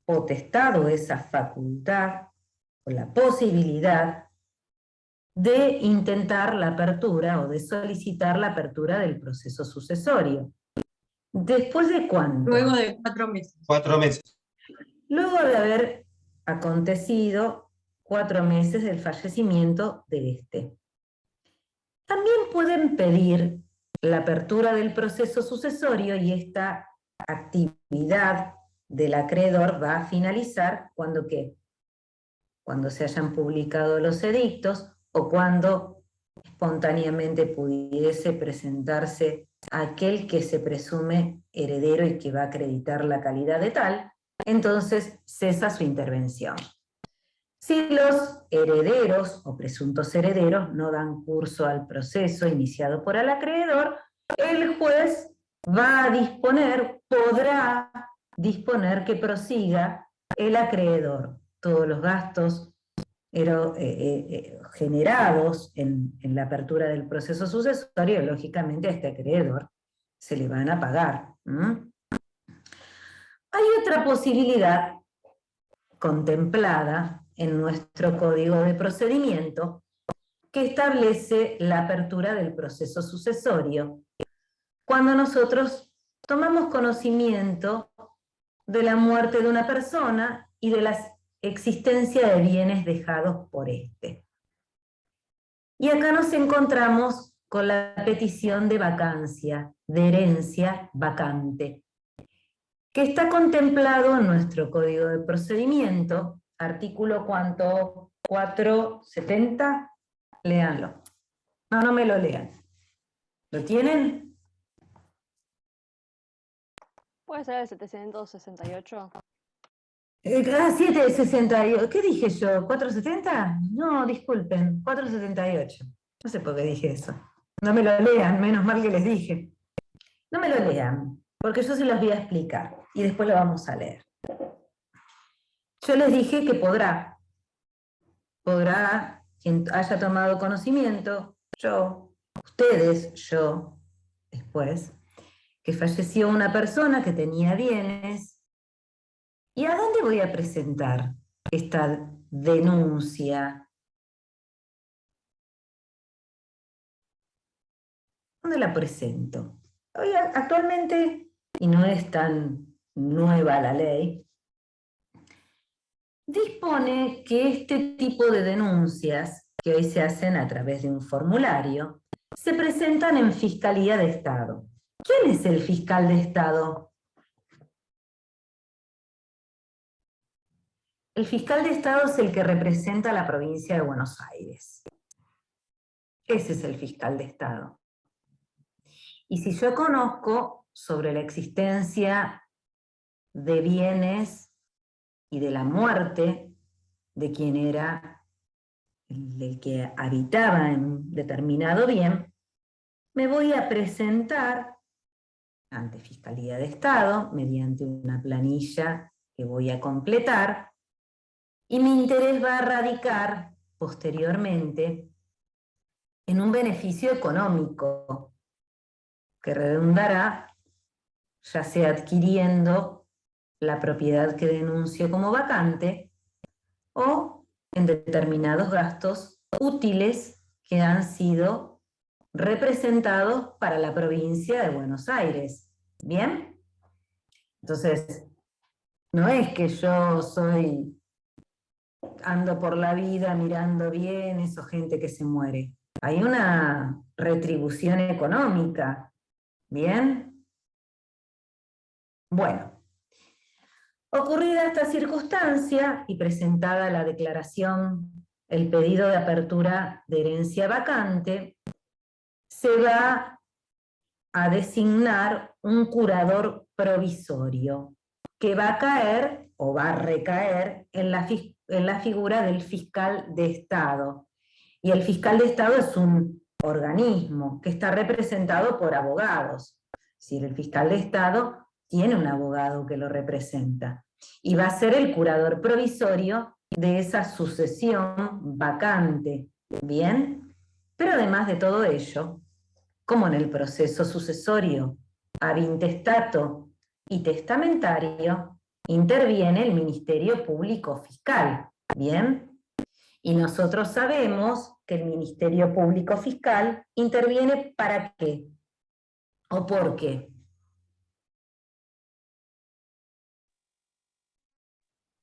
potestad o esa facultad o la posibilidad de intentar la apertura o de solicitar la apertura del proceso sucesorio. ¿Después de cuánto? Luego de 4 meses. 4 meses. Luego de haber acontecido 4 meses del fallecimiento de este. También pueden pedir la apertura del proceso sucesorio y esta actividad del acreedor va a finalizar cuando ¿qué? Cuando se hayan publicado los edictos o cuando espontáneamente pudiese presentarse aquel que se presume heredero y que va a acreditar la calidad de tal, entonces cesa su intervención. Si los herederos o presuntos herederos no dan curso al proceso iniciado por el acreedor, el juez va a disponer, podrá disponer que prosiga el acreedor. Todos los gastos generados en la apertura del proceso sucesorio, lógicamente a este acreedor se le van a pagar. Hay otra posibilidad contemplada en nuestro Código de Procedimiento que establece la apertura del proceso sucesorio cuando nosotros tomamos conocimiento de la muerte de una persona y de la existencia de bienes dejados por éste. Y acá nos encontramos con la petición de vacancia, de herencia vacante, que está contemplado en nuestro Código de Procedimiento, artículo ¿cuánto? 470, léanlo. No, no me lo lean. ¿Lo tienen? ¿Puede ser el 768? 768, ¿qué dije yo? ¿470? No, disculpen, 478. No sé por qué dije eso. No me lo lean, menos mal que les dije. No me lo lean, porque yo se los voy a explicar y después lo vamos a leer. Yo les dije que podrá quien haya tomado conocimiento, yo, ustedes, yo, después, que falleció una persona que tenía bienes. ¿Y a dónde voy a presentar esta denuncia? ¿Dónde la presento? Hoy, actualmente, y no es tan nueva la ley, dispone que este tipo de denuncias, que hoy se hacen a través de un formulario, se presentan en Fiscalía de Estado. ¿Quién es el fiscal de Estado? El fiscal de Estado es el que representa a la provincia de Buenos Aires. Ese es el fiscal de Estado. Y si yo conozco sobre la existencia de bienes y de la muerte de quien era el que habitaba en determinado bien, me voy a presentar ante Fiscalía de Estado mediante una planilla que voy a completar, y mi interés va a radicar posteriormente en un beneficio económico que redundará ya sea adquiriendo la propiedad que denuncio como vacante o en determinados gastos útiles que han sido representados para la provincia de Buenos Aires. ¿Bien? Entonces, no es que yo ando por la vida mirando bienes o gente que se muere. Hay una retribución económica. ¿Bien? Bueno, ocurrida esta circunstancia y presentada la declaración, el pedido de apertura de herencia vacante, se va a designar un curador provisorio que va a caer o va a recaer en la figura del fiscal de Estado. Y el fiscal de Estado es un organismo que está representado por abogados. Es decir, el fiscal de Estado tiene un abogado que lo representa. Y va a ser el curador provisorio de esa sucesión vacante. ¿Bien? Pero además de todo ello, como en el proceso sucesorio ad intestato y testamentario, interviene el Ministerio Público Fiscal. ¿Bien? Y nosotros sabemos que el Ministerio Público Fiscal interviene ¿para qué? ¿O por qué?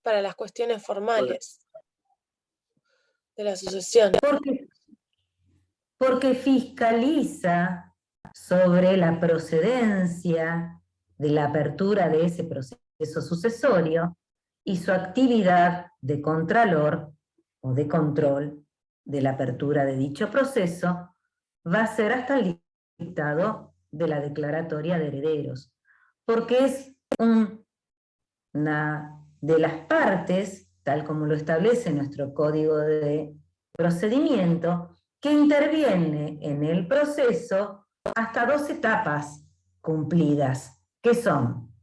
Para las cuestiones formales de la sucesión. Porque fiscaliza sobre la procedencia de la apertura de ese proceso sucesorio y su actividad de contralor o de control de la apertura de dicho proceso va a ser hasta el dictado de la declaratoria de herederos, porque es una de las partes, tal como lo establece nuestro Código de Procedimiento, que interviene en el proceso hasta 2 etapas cumplidas, que son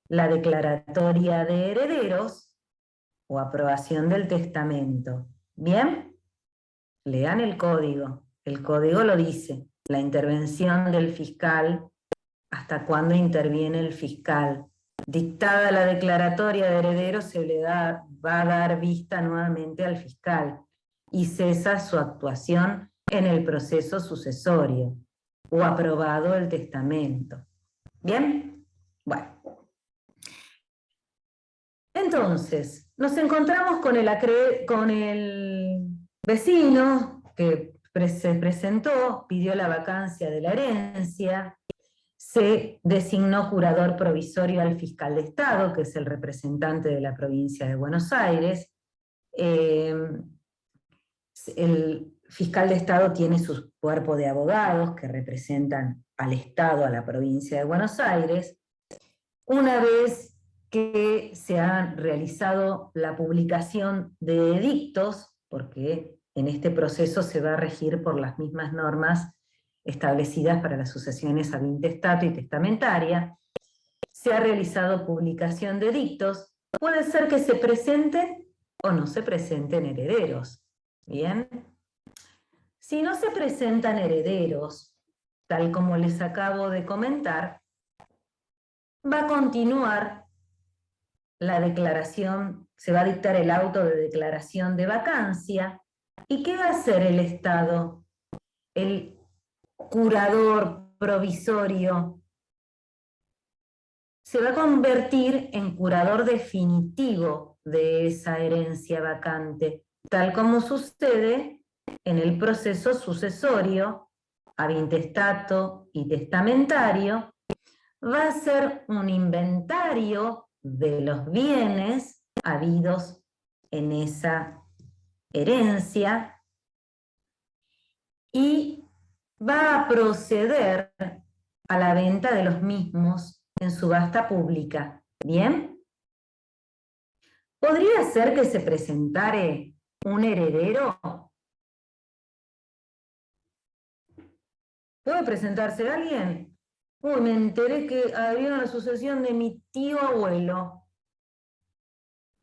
la declaratoria de herederos o aprobación del testamento. ¿Bien? Lean el código lo dice, la intervención del fiscal, hasta cuándo interviene el fiscal. Dictada la declaratoria de herederos, se le va a dar vista nuevamente al fiscal y cesa su actuación en el proceso sucesorio o aprobado el testamento. ¿Bien? Bueno. Entonces, nos encontramos con el vecino que se presentó, pidió la vacancia de la herencia, se designó curador provisorio al fiscal de Estado, que es el representante de la provincia de Buenos Aires. El fiscal de Estado tiene su cuerpo de abogados que representan al Estado, a la provincia de Buenos Aires. Una vez que se ha realizado la publicación de edictos, porque en este proceso se va a regir por las mismas normas establecidas para las sucesiones ad intestato y testamentaria, se ha realizado publicación de edictos, puede ser que se presenten o no se presenten herederos. ¿Bien? Si no se presentan herederos, tal como les acabo de comentar, va a continuar la declaración, se va a dictar el auto de declaración de vacancia. ¿Y qué va a hacer el Estado? El curador provisorio se va a convertir en curador definitivo de esa herencia vacante, tal como sucede en el proceso sucesorio, ad intestato y testamentario. Va a ser un inventario de los bienes habidos en esa herencia y va a proceder a la venta de los mismos en subasta pública. ¿Bien? ¿Podría ser que se presentare un heredero? ¿Puede presentarse alguien? Uy, me enteré que había una sucesión de mi tío abuelo.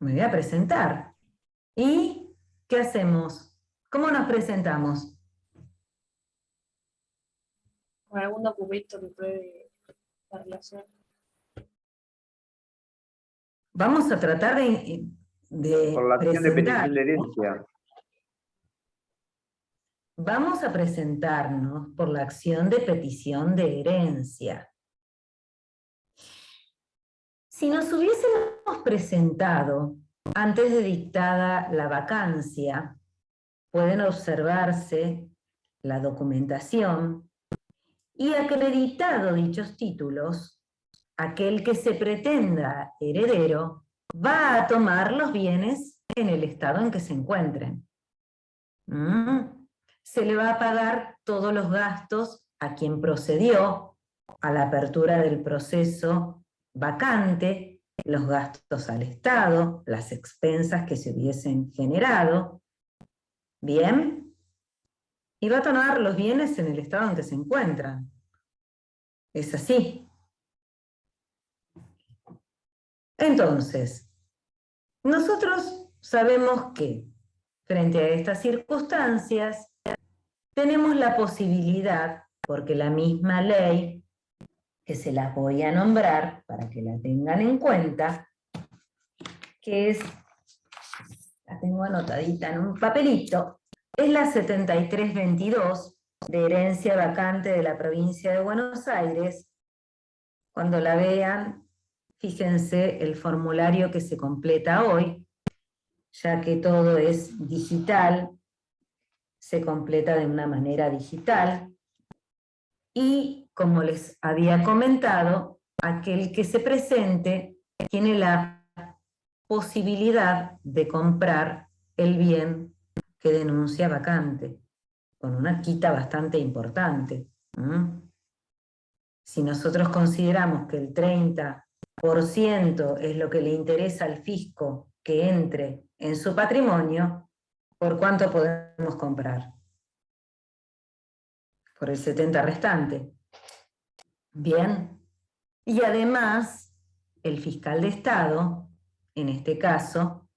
Me voy a presentar. ¿Y qué hacemos? ¿Cómo nos presentamos? Con algún documento que pruebe la relación. Vamos a tratar de Por la acción de presentar. petición de herencia. Vamos a presentarnos por la acción de petición de herencia. Si nos hubiésemos presentado antes de dictada la vacancia, pueden observarse la documentación y acreditado dichos títulos, aquel que se pretenda heredero va a tomar los bienes en el estado en que se encuentren. Se le va a pagar todos los gastos a quien procedió a la apertura del proceso vacante, los gastos al Estado, las expensas que se hubiesen generado. ¿Bien? Y va a tomar los bienes en el estado en que se encuentran. Es así. Entonces, nosotros sabemos que, frente a estas circunstancias, tenemos la posibilidad, porque la misma ley, que se las voy a nombrar para que la tengan en cuenta, que es la tengo anotadita en un papelito, es la 7322 de herencia vacante de la provincia de Buenos Aires. Cuando la vean, fíjense el formulario que se completa hoy, ya que todo es digital, se completa de una manera digital. Y, como les había comentado, aquel que se presente tiene la posibilidad de comprar el bien que denuncia vacante, con una quita bastante importante. Si nosotros consideramos que el 30% es lo que le interesa al fisco que entre en su patrimonio, ¿por cuánto podemos comprar? Por el 70% restante. Bien. Y además, el fiscal de Estado, en este caso,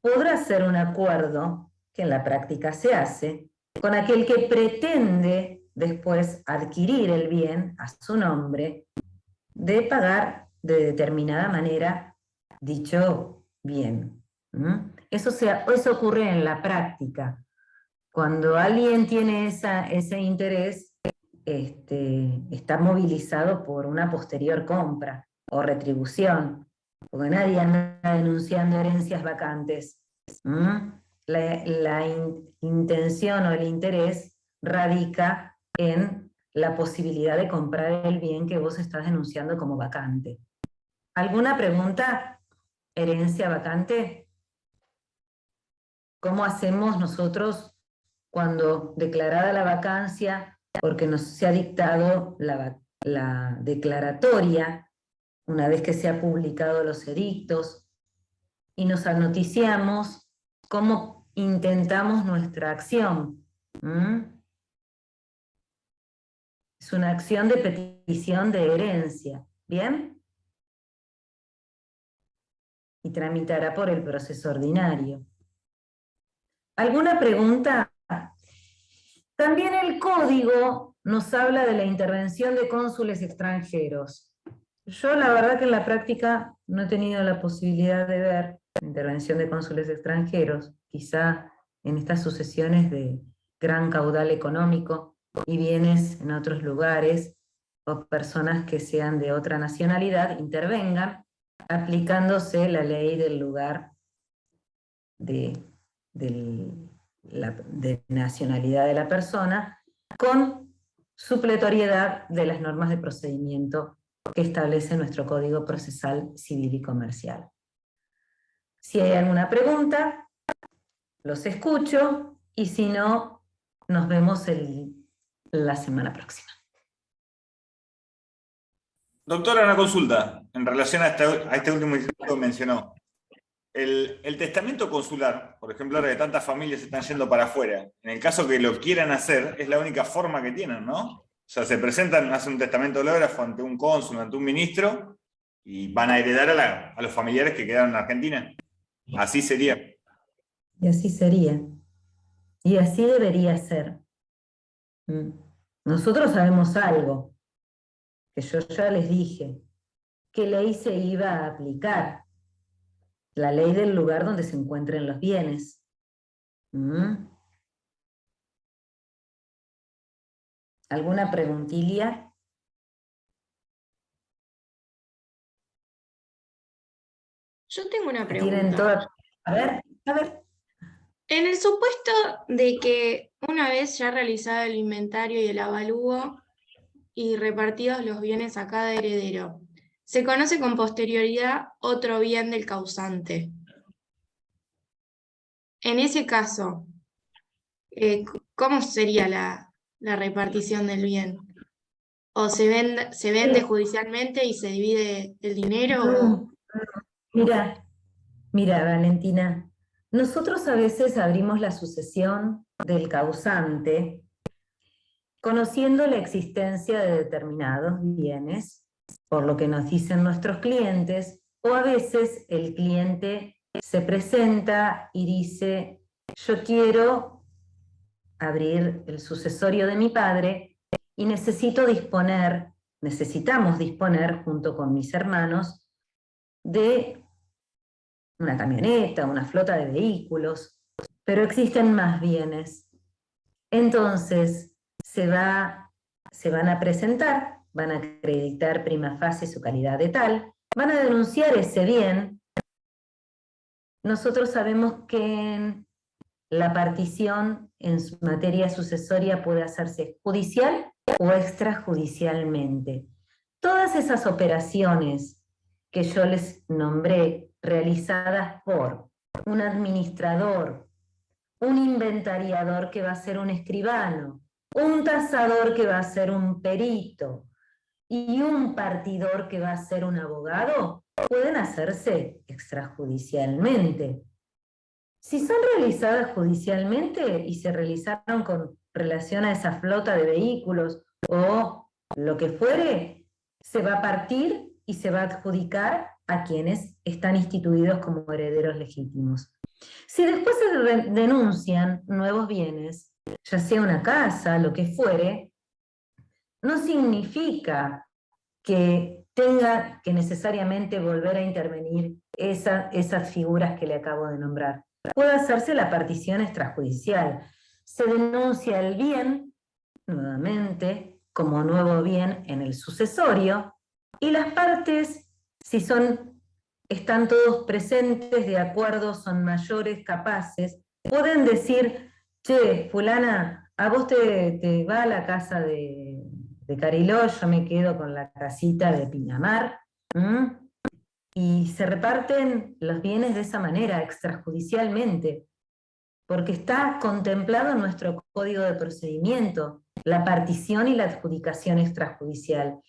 podrá hacer un acuerdo, que en la práctica se hace, con aquel que pretende después adquirir el bien a su nombre, de pagar de determinada manera dicho bien. Eso ocurre en la práctica. Cuando alguien tiene ese interés, está movilizado por una posterior compra o retribución, porque nadie anda denunciando herencias vacantes. La intención o el interés radica en la posibilidad de comprar el bien que vos estás denunciando como vacante. ¿Alguna pregunta? ¿Herencia vacante? ¿Cómo hacemos nosotros cuando declarada la vacancia, porque se ha dictado la declaratoria, una vez que se han publicado los edictos, y nos anoticiamos cómo intentamos nuestra acción? Es una acción de petición de herencia, ¿bien? Y tramitará por el proceso ordinario. ¿Alguna pregunta? También el código nos habla de la intervención de cónsules extranjeros. Yo la verdad que en la práctica no he tenido la posibilidad de ver la intervención de cónsules extranjeros, quizá en estas sucesiones de gran caudal económico y bienes en otros lugares, o personas que sean de otra nacionalidad intervengan aplicándose la ley del lugar de nacionalidad de la persona, con supletoriedad de las normas de procedimiento que establece nuestro Código Procesal Civil y Comercial. Si hay alguna pregunta, los escucho, y si no, nos vemos la semana próxima. Doctora, una consulta en relación a este último instituto que mencionó. El testamento consular, por ejemplo, ahora que tantas familias están yendo para afuera, en el caso que lo quieran hacer, es la única forma que tienen, ¿no? O sea, se presentan, hacen un testamento hológrafo ante un cónsul, ante un ministro, y van a heredar a los familiares que quedaron en Argentina. Así sería. Y así sería. Y así debería ser. Nosotros sabemos algo, que yo ya les dije, qué ley se iba a aplicar. La ley del lugar donde se encuentren los bienes. ¿Alguna preguntilla? Yo tengo una Tienen pregunta. a ver. En el supuesto de que una vez ya realizado el inventario y el avalúo y repartidos los bienes a cada heredero, se conoce con posterioridad otro bien del causante. En ese caso, ¿cómo sería la repartición del bien? ¿O se vende judicialmente y se divide el dinero? Mira, Valentina, nosotros a veces abrimos la sucesión del causante conociendo la existencia de determinados bienes, por lo que nos dicen nuestros clientes, o a veces el cliente se presenta y dice: yo quiero abrir el sucesorio de mi padre y necesitamos disponer junto con mis hermanos de una camioneta, una flota de vehículos, pero existen más bienes. Entonces, se van a presentar, van a acreditar prima facie su calidad de tal, van a denunciar ese bien. Nosotros sabemos que la partición en su materia sucesoria puede hacerse judicial o extrajudicialmente. Todas esas operaciones que yo les nombré, realizadas por un administrador, un inventariador que va a ser un escribano, un tasador que va a ser un perito y un partidor que va a ser un abogado, pueden hacerse extrajudicialmente. Si son realizadas judicialmente y se realizaron con relación a esa flota de vehículos o lo que fuere, se va a partir y se va a adjudicar a quienes están instituidos como herederos legítimos. Si después se denuncian nuevos bienes, ya sea una casa, lo que fuere, no significa que tenga que necesariamente volver a intervenir esas figuras que le acabo de nombrar. Puede hacerse la partición extrajudicial. Se denuncia el bien, nuevamente, como nuevo bien en el sucesorio, y las partes, si están todos presentes, de acuerdo, son mayores, capaces, pueden decir, che, fulana, a vos te va a la casa de Cariló, yo me quedo con la casita de Pinamar, y se reparten los bienes de esa manera, extrajudicialmente, porque está contemplado en nuestro Código de Procedimiento, la partición y la adjudicación extrajudicial.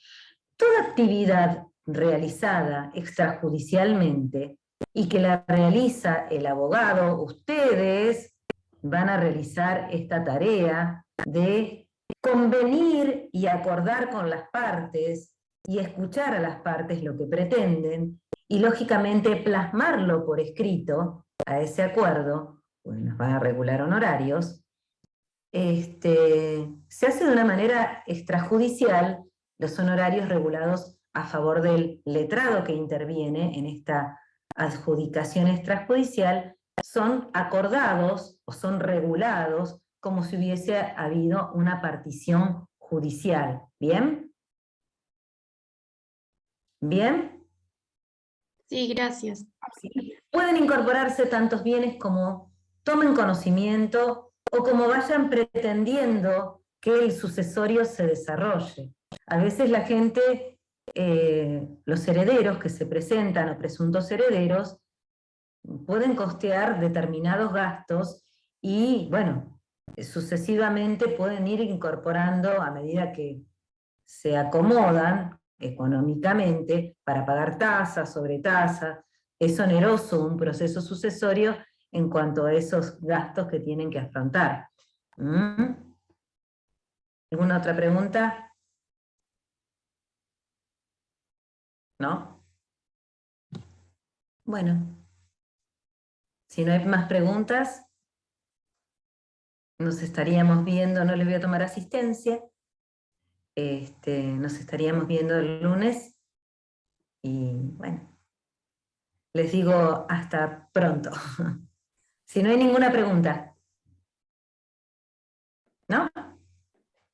Toda actividad realizada extrajudicialmente y que la realiza el abogado, ustedes van a realizar esta tarea de convenir y acordar con las partes y escuchar a las partes lo que pretenden y lógicamente plasmarlo por escrito a ese acuerdo, pues nos van a regular honorarios, se hace de una manera extrajudicial, los honorarios regulados a favor del letrado que interviene en esta adjudicación extrajudicial son acordados o son regulados como si hubiese habido una partición judicial. ¿Bien? ¿Bien? Sí, gracias. Sí. Pueden incorporarse tantos bienes como tomen conocimiento o como vayan pretendiendo que el sucesorio se desarrolle. A veces la gente, los herederos que se presentan o presuntos herederos, pueden costear determinados gastos y, bueno, sucesivamente pueden ir incorporando a medida que se acomodan económicamente para pagar tasas sobre tasas. Es oneroso un proceso sucesorio en cuanto a esos gastos que tienen que afrontar. ¿Alguna otra pregunta? ¿No? Bueno, si no hay más preguntas, nos estaríamos viendo, no les voy a tomar asistencia, nos estaríamos viendo el lunes, y bueno, les digo hasta pronto. Si no hay ninguna pregunta. ¿No?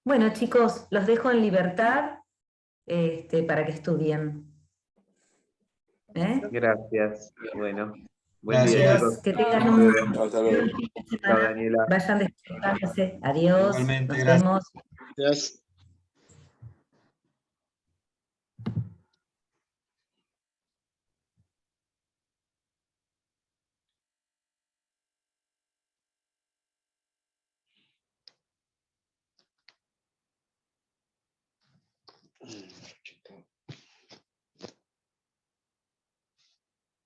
Bueno, chicos, los dejo en libertad para que estudien. Gracias. Bueno, buen Gracias. día, chicos. Que tengan un Hasta luego. fin de Chao, semana. Daniela. Vayan despertándose. Adiós. Igualmente, Nos gracias. vemos. Gracias.